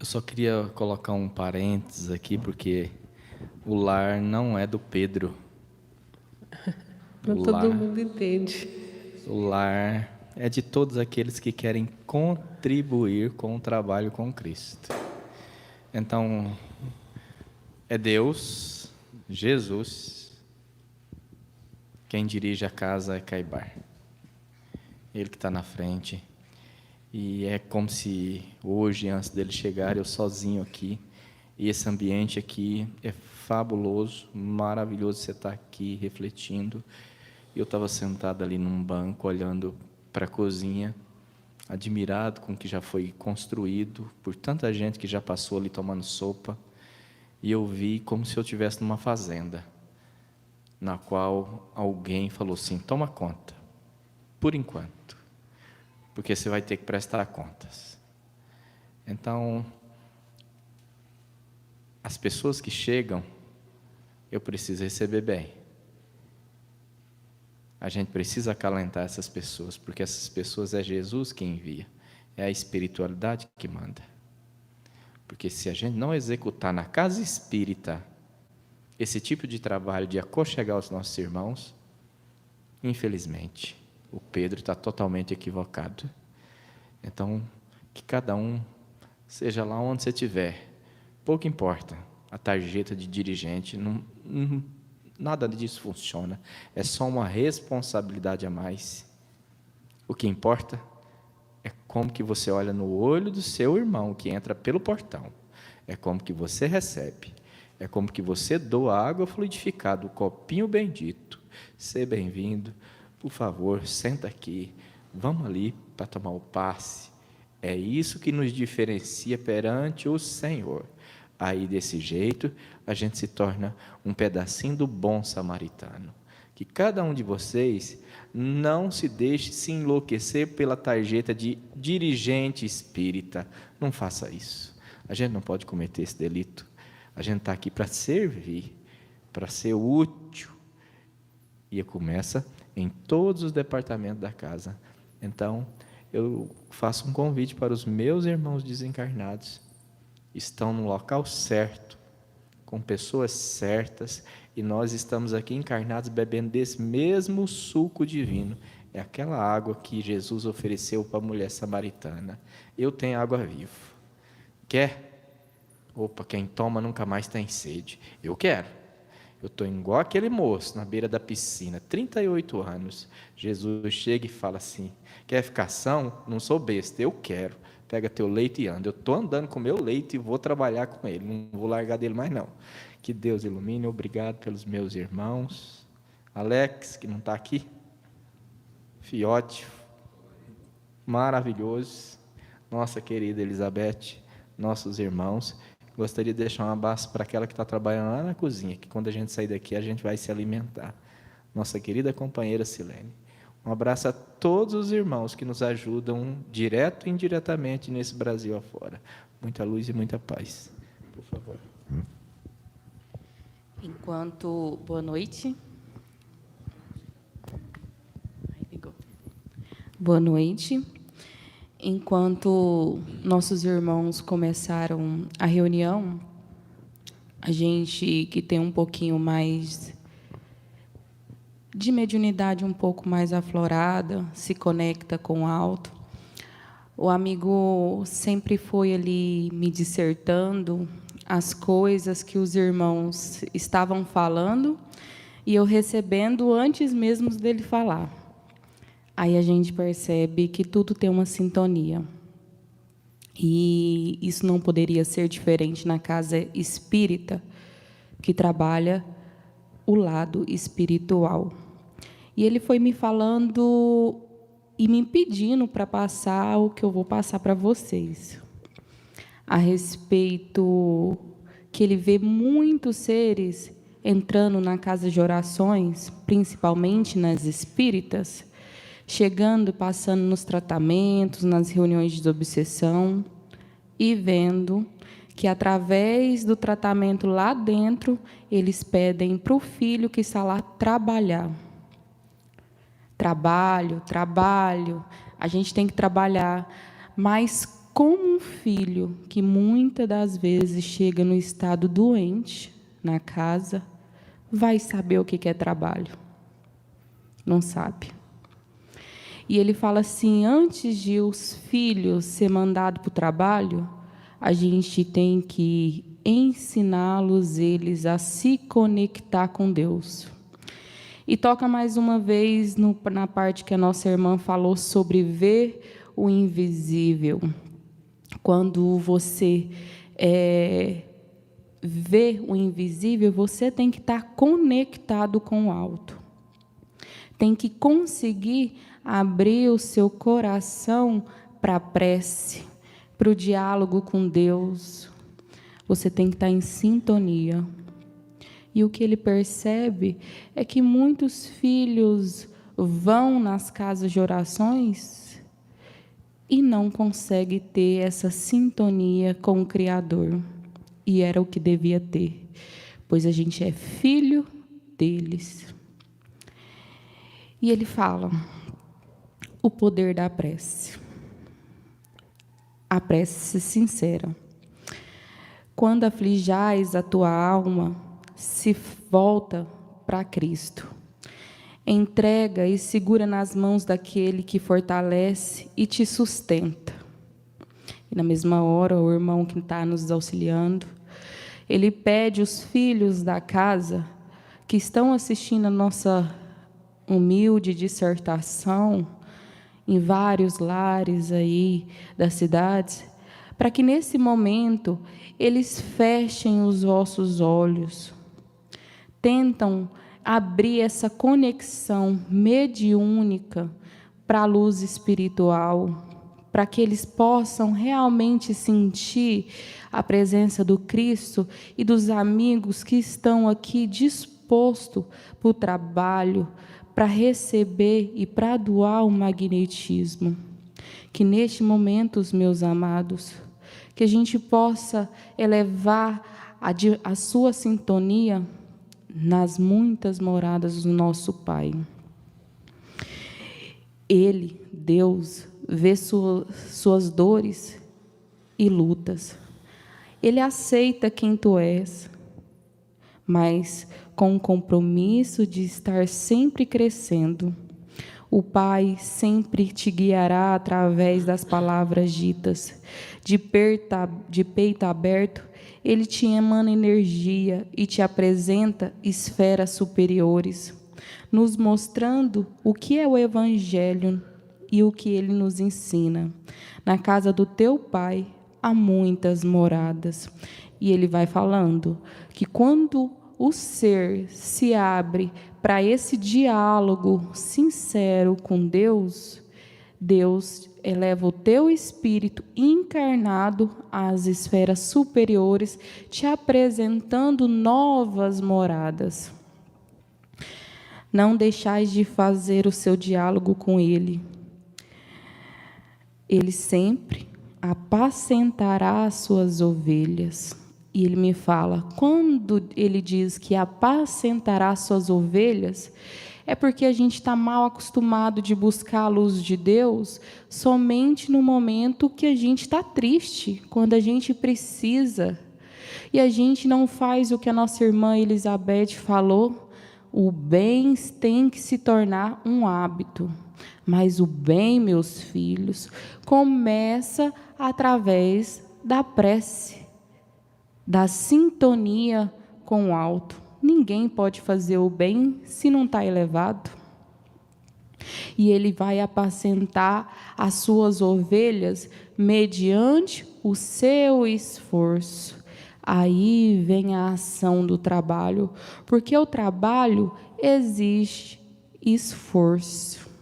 [SPEAKER 4] só queria colocar um parênteses aqui, porque o lar não é do Pedro.
[SPEAKER 1] Não todo mundo entende.
[SPEAKER 4] O lar é de todos aqueles que querem contribuir com o trabalho com Cristo. Então, é Deus, Jesus, quem dirige a casa é Caibar. Ele que está na frente. E é como se hoje, antes dele chegar, eu sozinho aqui. E esse ambiente aqui é fabuloso, maravilhoso você estar aqui refletindo. Eu estava sentado ali num banco, olhando para a cozinha, admirado com o que já foi construído, por tanta gente que já passou ali tomando sopa. E eu vi como se eu estivesse numa fazenda, na qual alguém falou assim: toma conta, por enquanto, porque você vai ter que prestar contas. Então, as pessoas que chegam, eu preciso receber bem. A gente precisa acalentar essas pessoas, porque essas pessoas é Jesus que envia, é a espiritualidade que manda. Porque se a gente não executar na casa espírita esse tipo de trabalho de aconchegar os nossos irmãos, infelizmente, o Pedro está totalmente equivocado. Então, que cada um, seja lá onde você estiver, pouco importa a tarjeta de dirigente, nada disso funciona, é só uma responsabilidade a mais. O que importa é como que você olha no olho do seu irmão que entra pelo portão, é como que você recebe, é como que você doa água fluidificada, o copinho bendito. Seja bem-vindo, por favor, senta aqui, vamos ali para tomar o passe. É isso que nos diferencia perante o Senhor. Aí, desse jeito, a gente se torna um pedacinho do bom samaritano. Que cada um de vocês não se deixe se enlouquecer pela tarjeta de dirigente espírita. Não faça isso. A gente não pode cometer esse delito. A gente está aqui para servir, para ser útil. E começa em todos os departamentos da casa. Então, eu faço um convite para os meus irmãos desencarnados. Estão no local certo, com pessoas certas, e nós estamos aqui encarnados bebendo desse mesmo suco divino. É aquela água que Jesus ofereceu para a mulher samaritana. Eu tenho água viva. Quer? Opa, quem toma nunca mais tem sede. Eu quero. Eu estou igual aquele moço na beira da piscina, 38 anos. Jesus chega e fala assim: quer ficar são? Não sou besta, eu quero. Pega teu leite e anda. Eu estou andando com o meu leite e vou trabalhar com ele. Não vou largar dele mais não. Que Deus ilumine. Obrigado pelos meus irmãos. Alex, que não está aqui. Fiote, maravilhoso. Nossa querida Elizabeth, nossos irmãos. Gostaria de deixar um abraço para aquela que está trabalhando lá na cozinha, que quando a gente sair daqui, a gente vai se alimentar. Nossa querida companheira Silene. Um abraço a todos os irmãos que nos ajudam, direto e indiretamente, nesse Brasil afora. Muita luz e muita paz. Por favor.
[SPEAKER 5] Boa noite. Boa noite. Enquanto nossos irmãos começaram a reunião, a gente que tem um pouquinho mais de mediunidade, um pouco mais aflorada, se conecta com o alto. O amigo sempre foi ali me dissertando as coisas que os irmãos estavam falando e eu recebendo antes mesmo dele falar. Aí a gente percebe que tudo tem uma sintonia. E isso não poderia ser diferente na casa espírita, que trabalha o lado espiritual. E ele foi me falando e me pedindo para passar o que eu vou passar para vocês. A respeito que ele vê muitos seres entrando na casa de orações, principalmente nas espíritas, chegando e passando nos tratamentos, nas reuniões de desobsessão, e vendo que, através do tratamento lá dentro, eles pedem para o filho que está lá trabalhar. Trabalho, trabalho, a gente tem que trabalhar, mas como um filho que muitas das vezes chega no estado doente na casa, vai saber o que é trabalho? Não sabe. E ele fala assim, antes de os filhos ser mandados para o trabalho, a gente tem que ensiná-los eles a se conectar com Deus. E toca mais uma vez na parte que a nossa irmã falou sobre ver o invisível. Quando você vê o invisível, você tem que estar conectado com o alto. Tem que conseguir abrir o seu coração para a prece, para o diálogo com Deus. Você tem que estar em sintonia. E o que ele percebe é que muitos filhos vão nas casas de orações e não conseguem ter essa sintonia com o Criador. E era o que devia ter, pois a gente é filho deles. E ele fala, o poder da prece. A prece sincera. Quando aflijais a tua alma, se volta para Cristo. Entrega e segura nas mãos daquele que fortalece e te sustenta. E na mesma hora, o irmão que está nos auxiliando, ele pede os filhos da casa que estão assistindo a nossa humilde dissertação em vários lares aí das cidades, para que nesse momento eles fechem os vossos olhos, tentam abrir essa conexão mediúnica para a luz espiritual, para que eles possam realmente sentir a presença do Cristo e dos amigos que estão aqui dispostos para o trabalho, para receber e para doar o magnetismo. Que neste momento, os meus amados, que a gente possa elevar a sua sintonia nas muitas moradas do nosso Pai. Ele, Deus, vê suas dores e lutas. Ele aceita quem tu és, mas com o compromisso de estar sempre crescendo. O Pai sempre te guiará através das palavras ditas. De peito aberto, Ele te emana energia e te apresenta esferas superiores, nos mostrando o que é o Evangelho e o que Ele nos ensina. Na casa do teu Pai há muitas moradas. E Ele vai falando que quando o ser se abre para esse diálogo sincero com Deus, Deus eleva o teu espírito encarnado às esferas superiores, te apresentando novas moradas. Não deixais de fazer o seu diálogo com Ele. Ele sempre apacentará as suas ovelhas. E ele me fala, quando ele diz que apacentará suas ovelhas, é porque a gente está mal acostumado de buscar a luz de Deus somente no momento que a gente está triste, quando a gente precisa. E a gente não faz o que a nossa irmã Elizabeth falou, o bem tem que se tornar um hábito. Mas o bem, meus filhos, começa através da prece, da sintonia com o alto. Ninguém pode fazer o bem se não está elevado. E Ele vai apacentar as suas ovelhas mediante o seu esforço. Aí vem a ação do trabalho, porque o trabalho exige esforço.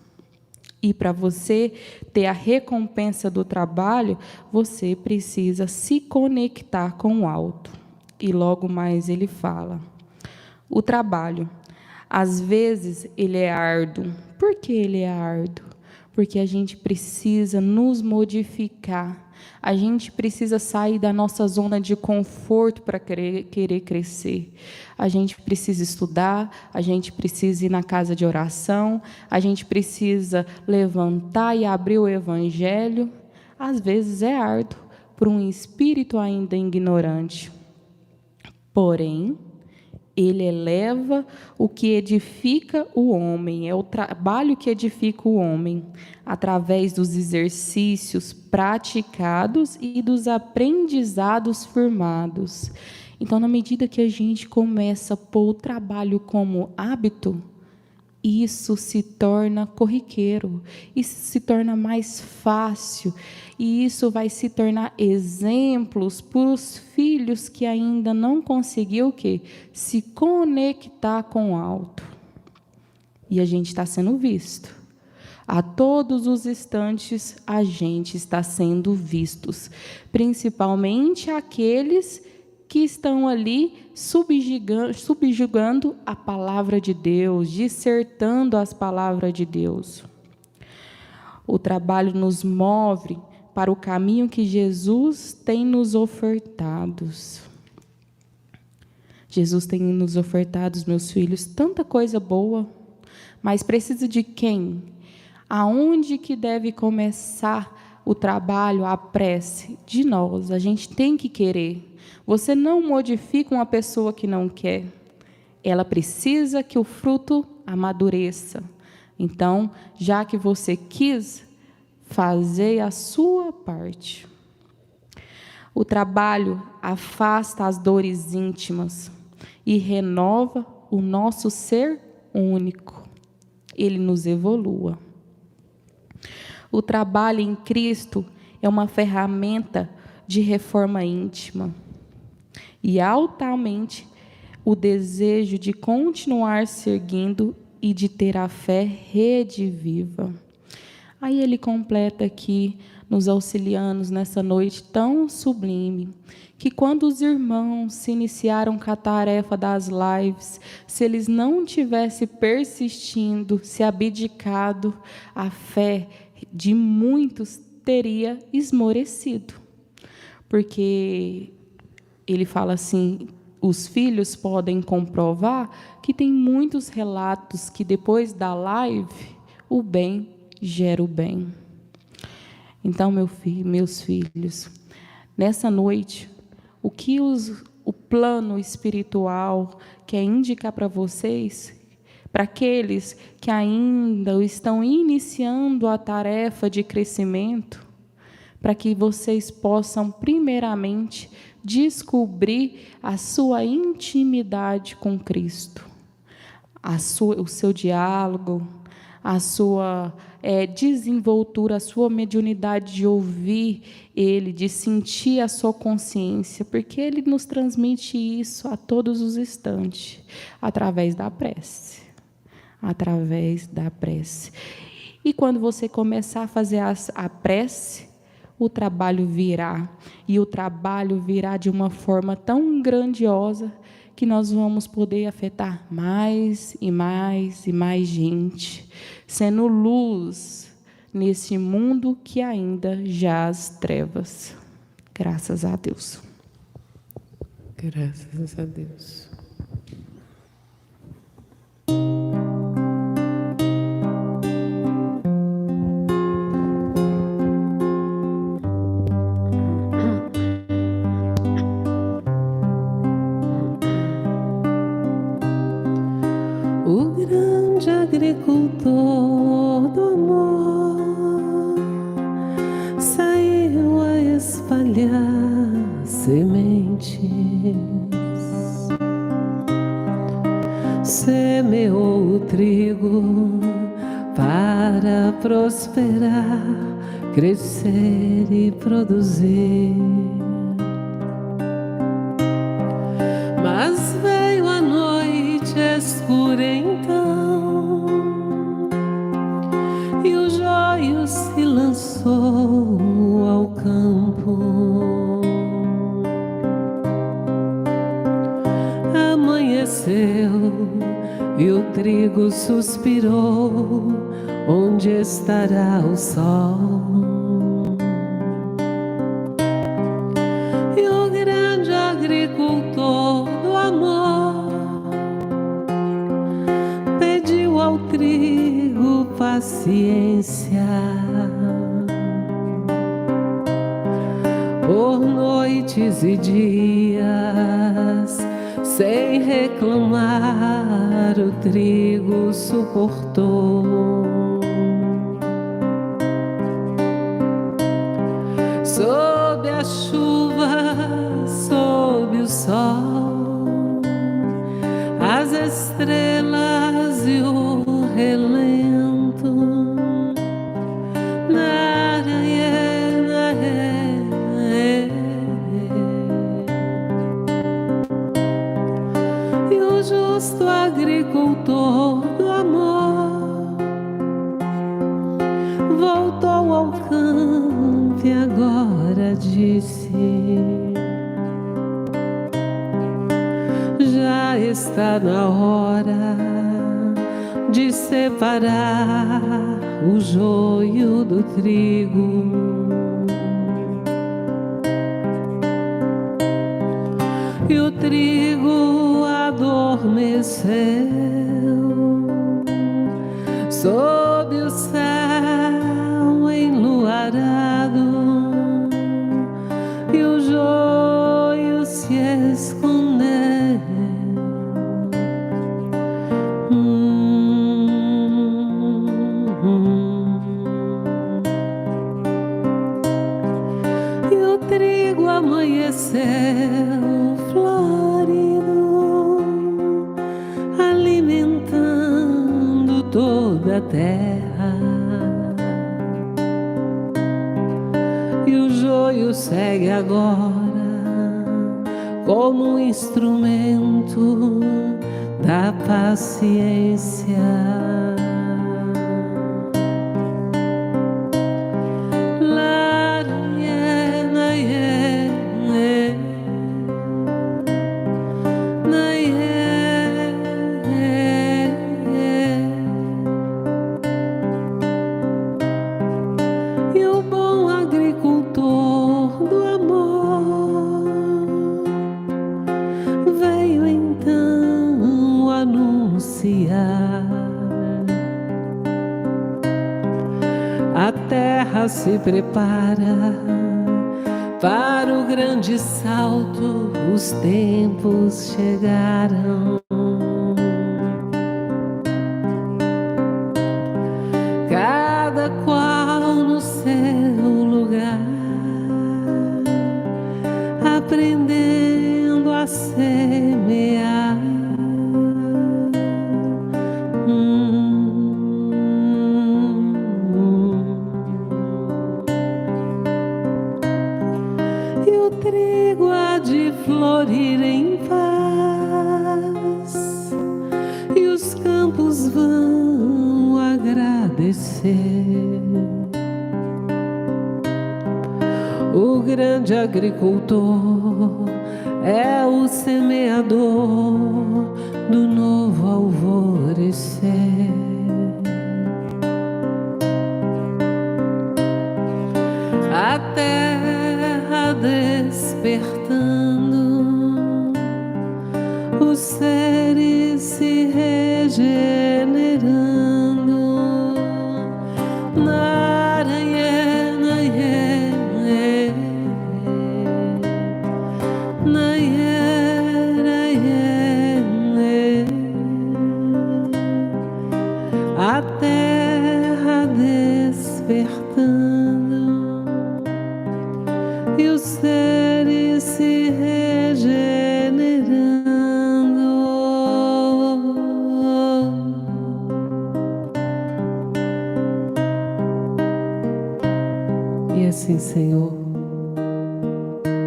[SPEAKER 5] E para você ter a recompensa do trabalho, você precisa se conectar com o alto. E logo mais ele fala, o trabalho, às vezes ele é árduo. Por que ele é árduo? porque a gente precisa nos modificar. A gente precisa sair da nossa zona de conforto para querer crescer. A gente precisa estudar, a gente precisa ir na casa de oração, a gente precisa levantar e abrir o Evangelho. Às vezes é árduo para um espírito ainda ignorante. Porém, ele eleva o que edifica o homem, é o trabalho que edifica o homem, através dos exercícios praticados e dos aprendizados firmados. Então, na medida que a gente começa a pôr o trabalho como hábito, isso se torna corriqueiro, isso se torna mais fácil, e isso vai se tornar exemplos para os filhos que ainda não conseguiu o quê? Se conectar com o alto. E a gente está sendo visto. A todos os instantes, a gente está sendo vistos, principalmente aqueles que estão ali subjugando a palavra de Deus, dissertando as palavras de Deus. O trabalho nos move para o caminho que Jesus tem nos ofertado. Jesus tem nos ofertado, meus filhos, tanta coisa boa, mas precisa de quem? Aonde que deve começar o trabalho, a prece? De nós, a gente tem que querer. Você não modifica uma pessoa que não quer. Ela precisa que o fruto amadureça. Então, já que você quis, fazer a sua parte. O trabalho afasta as dores íntimas e renova o nosso ser único. Ele nos evolua. O trabalho em Cristo é uma ferramenta de reforma íntima e altamente o desejo de continuar seguindo e de ter a fé rediviva. Aí ele completa aqui, nos auxiliando nessa noite tão sublime, que quando os irmãos se iniciaram com a tarefa das lives, se eles não tivessem persistindo, se abdicado, a fé de muitos teria esmorecido. Porque ele fala assim, os filhos podem comprovar que tem muitos relatos que depois da live, o bem gera o bem. Então, meus filhos, nessa noite, o que o plano espiritual quer indicar para vocês, para aqueles que ainda estão iniciando a tarefa de crescimento, para que vocês possam, primeiramente, descobrir a sua intimidade com Cristo, o seu diálogo, a sua desenvoltura, a sua mediunidade de ouvir Ele, de sentir a sua consciência, porque Ele nos transmite isso a todos os instantes, através da prece. Através da prece. E quando você começar a fazer a prece, o trabalho virá. E o trabalho virá de uma forma tão grandiosa que nós vamos poder afetar mais e mais e mais gente, sendo luz nesse mundo que ainda jaz trevas. Graças a Deus.
[SPEAKER 1] Graças a Deus. O grande agricultor do amor saiu a espalhar sementes, semeou o trigo para prosperar, crescer e produzir. Mas veio a noite escura então, e o joio se lançou ao campo. Amanheceu e o trigo suspirou, onde estará o sol. E o grande agricultor do amor pediu ao trigo paciência por noites e dias, sem reclamar, o trigo suportou. Sob a chuva, sob o sol, as estrelas e o relento, e o justo agricultor do amor voltou ao campo e agora disse: já está na hora de separar o joio do trigo. E o trigo adormeceu sob o céu enluarado, e o joio se escondeu. E o trigo amanheceu florido, alimentando toda a terra. E o joio segue agora como um instrumento da paciência. A terra se prepara para o grande salto, os tempos chegaram. Cada qual no seu lugar, aprendendo a semear. E o trigo há de florir em paz, e os campos vão agradecer. O grande agricultor é o semeador do novo alvorecer. A terra despertando, os seres se regenerando. A terra despertando e os seres se regenerando. E assim, Senhor,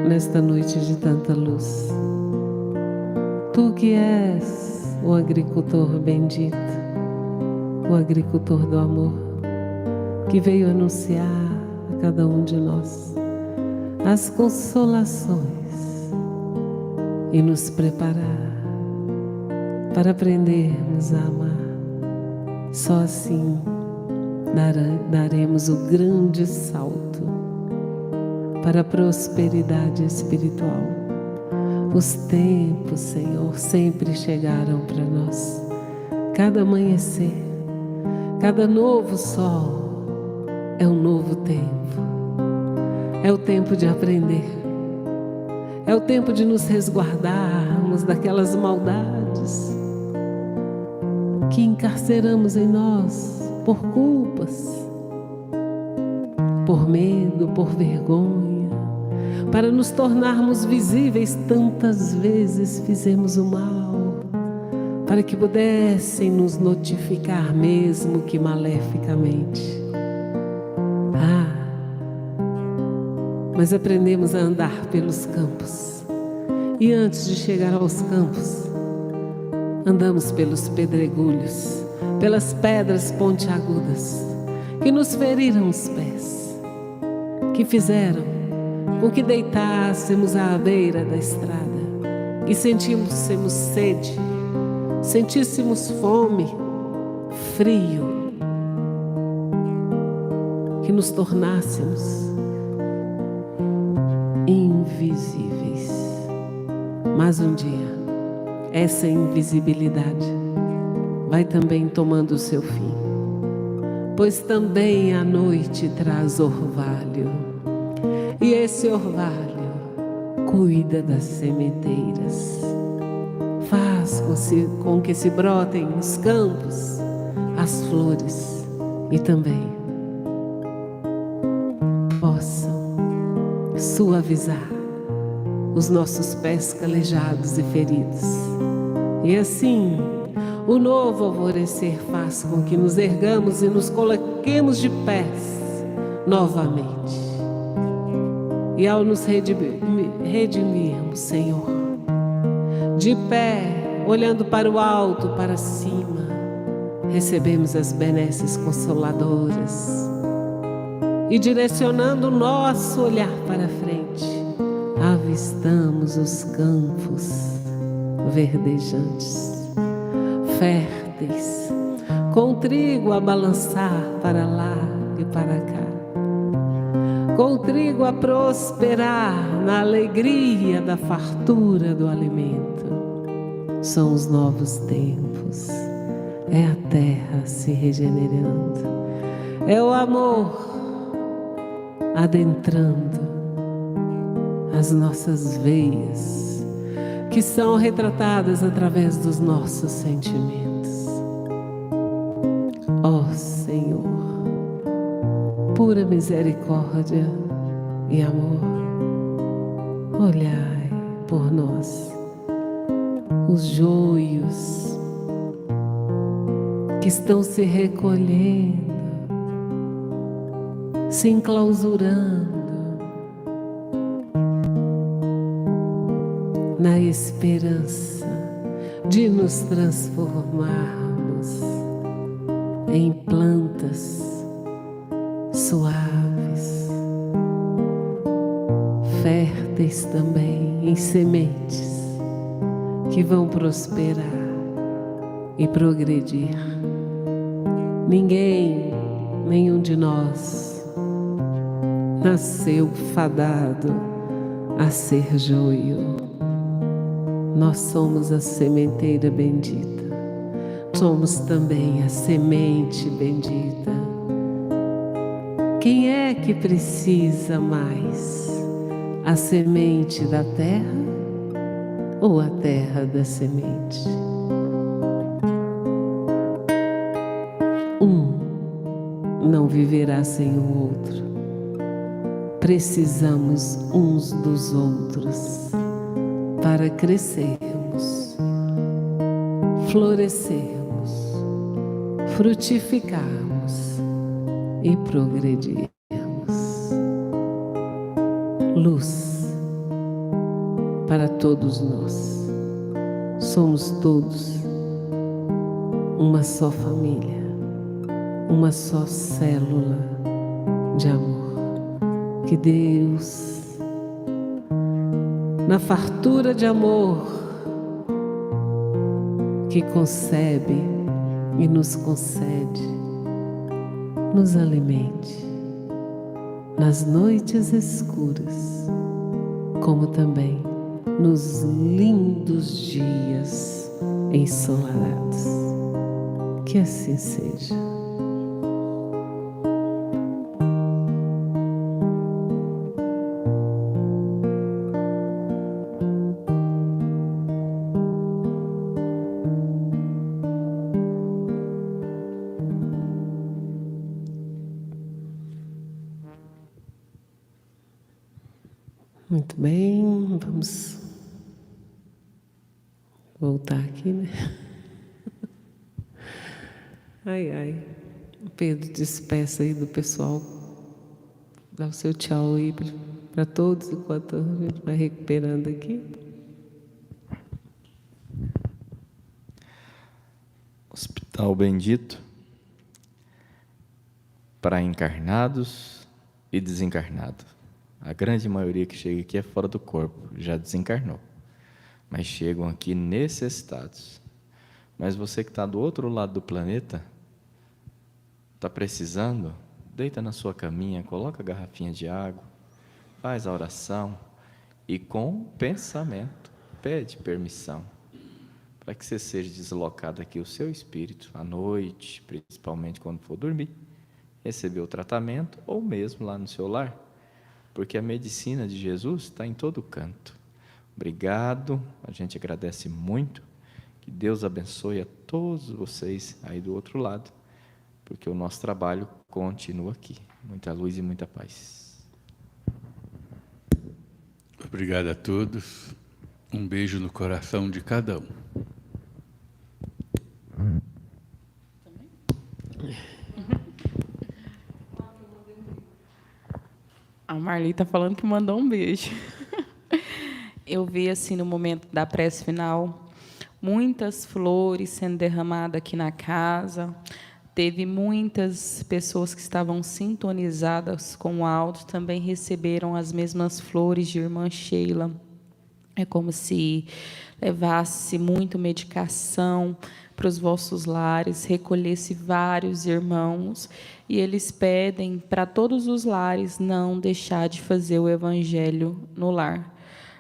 [SPEAKER 1] nesta noite de tanta luz, Tu que és o agricultor bendito, o agricultor do amor, que veio anunciar a cada um de nós as consolações e nos preparar para aprendermos a amar. Só assim daremos o grande salto para a prosperidade espiritual. Os tempos, Senhor, sempre chegaram para nós. Cada amanhecer, cada novo sol é um novo tempo. É o tempo de aprender. É o tempo de nos resguardarmos daquelas maldades que encarceramos em nós por culpas, por medo, por vergonha, para nos tornarmos visíveis. Tantas vezes fizemos o mal, para que pudessem nos notificar, mesmo que maleficamente. Mas aprendemos a andar pelos campos, e antes de chegar aos campos, andamos pelos pedregulhos, pelas pedras pontiagudas, que nos feriram os pés, que fizeram com que deitássemos à beira da estrada e sentíssemos sede, sentíssemos fome, frio, que nos tornássemos invisíveis. Mas um dia, essa invisibilidade vai também tomando o seu fim, pois também a noite traz orvalho, e esse orvalho cuida das sementeiras, faz com que se brotem nos campos as flores, e também possam suavizar os nossos pés calejados e feridos. E assim, o novo alvorecer faz com que nos ergamos e nos coloquemos de pés novamente. E ao nos redimirmos, Senhor, de pé, olhando para o alto, para cima, recebemos as benesses consoladoras. E direcionando o nosso olhar para frente, avistamos os campos verdejantes, férteis, com trigo a balançar para lá e para cá, com trigo a prosperar na alegria da fartura do alimento. São os novos tempos, é a terra se regenerando, é o amor adentrando as nossas veias, que são retratadas através dos nossos sentimentos. Ó Senhor, pura misericórdia e amor, olhai por nós os joios que estão se recolhendo, se enclausurando na esperança de nos transformarmos em plantas suaves, férteis também em sementes que vão prosperar e progredir. Nenhum de nós nasceu fadado a ser joio. Nós somos a sementeira bendita, somos também a semente bendita. Quem é que precisa mais? A semente da terra ou a terra da semente? Um não viverá sem o outro. Precisamos uns dos outros para crescermos, florescermos, frutificarmos e progredirmos. Luz para todos nós. Somos todos uma só família, uma só célula de amor. Que Deus, na fartura de amor que concebe e nos concede, nos alimente nas noites escuras, como também nos lindos dias ensolarados. Que assim seja. Muito bem, vamos voltar aqui, né? Ai, ai. Pedro, despeça aí do pessoal. Dá o seu tchau aí para todos, enquanto a gente vai recuperando aqui.
[SPEAKER 4] Hospital bendito para encarnados e desencarnados. A grande maioria que chega aqui é fora do corpo, já desencarnou, mas chegam aqui necessitados. Mas você que está do outro lado do planeta, está precisando, deita na sua caminha, coloca a garrafinha de água, faz a oração e com pensamento pede permissão para que você seja deslocado aqui o seu espírito à noite, principalmente quando for dormir, receber o tratamento ou mesmo lá no seu lar. Porque a medicina de Jesus está em todo canto. Obrigado, a gente agradece muito, que Deus abençoe a todos vocês aí do outro lado, porque o nosso trabalho continua aqui. Muita luz e muita paz.
[SPEAKER 2] Obrigado a todos, um beijo no coração de cada um.
[SPEAKER 5] A Marli está falando que mandou um beijo. Eu vi, assim, no momento da prece final, muitas flores sendo derramadas aqui na casa. Teve muitas pessoas que estavam sintonizadas com o alto, também receberam as mesmas flores de irmã Sheila. É como se levasse muito medicação para os vossos lares, recolhesse vários irmãos, e eles pedem para todos os lares não deixar de fazer o evangelho no lar,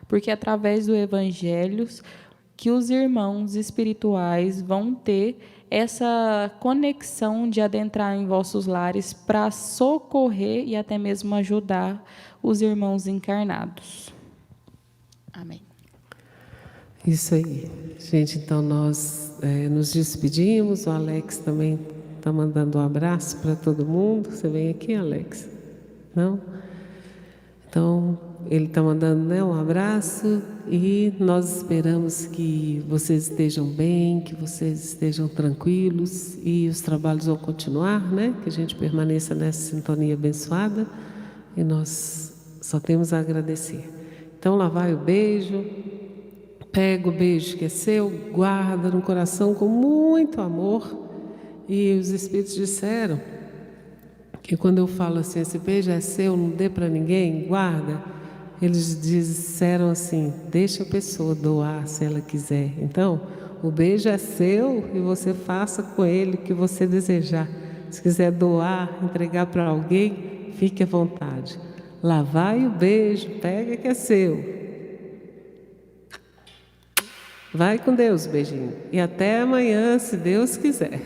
[SPEAKER 5] porque através do evangelho que os irmãos espirituais vão ter essa conexão de adentrar em vossos lares para socorrer e até mesmo ajudar os irmãos encarnados. Amém.
[SPEAKER 1] Isso aí. Gente, então nós nos despedimos. O Alex também está mandando um abraço para todo mundo. Você vem aqui, Alex? Não? Então, ele está mandando, né, um abraço e nós esperamos que vocês estejam bem, que vocês estejam tranquilos e os trabalhos vão continuar, né? Que a gente permaneça nessa sintonia abençoada e nós só temos a agradecer. Então, lá vai o beijo. Pega o beijo que é seu, guarda no coração com muito amor. E os Espíritos disseram que quando eu falo assim, esse beijo é seu, não dê para ninguém, guarda. Eles disseram assim, deixa a pessoa doar se ela quiser. Então, o beijo é seu e você faça com ele o que você desejar. Se quiser doar, entregar para alguém, fique à vontade. Lá vai o beijo, pega que é seu. Vai com Deus, beijinho. E até amanhã, se Deus quiser.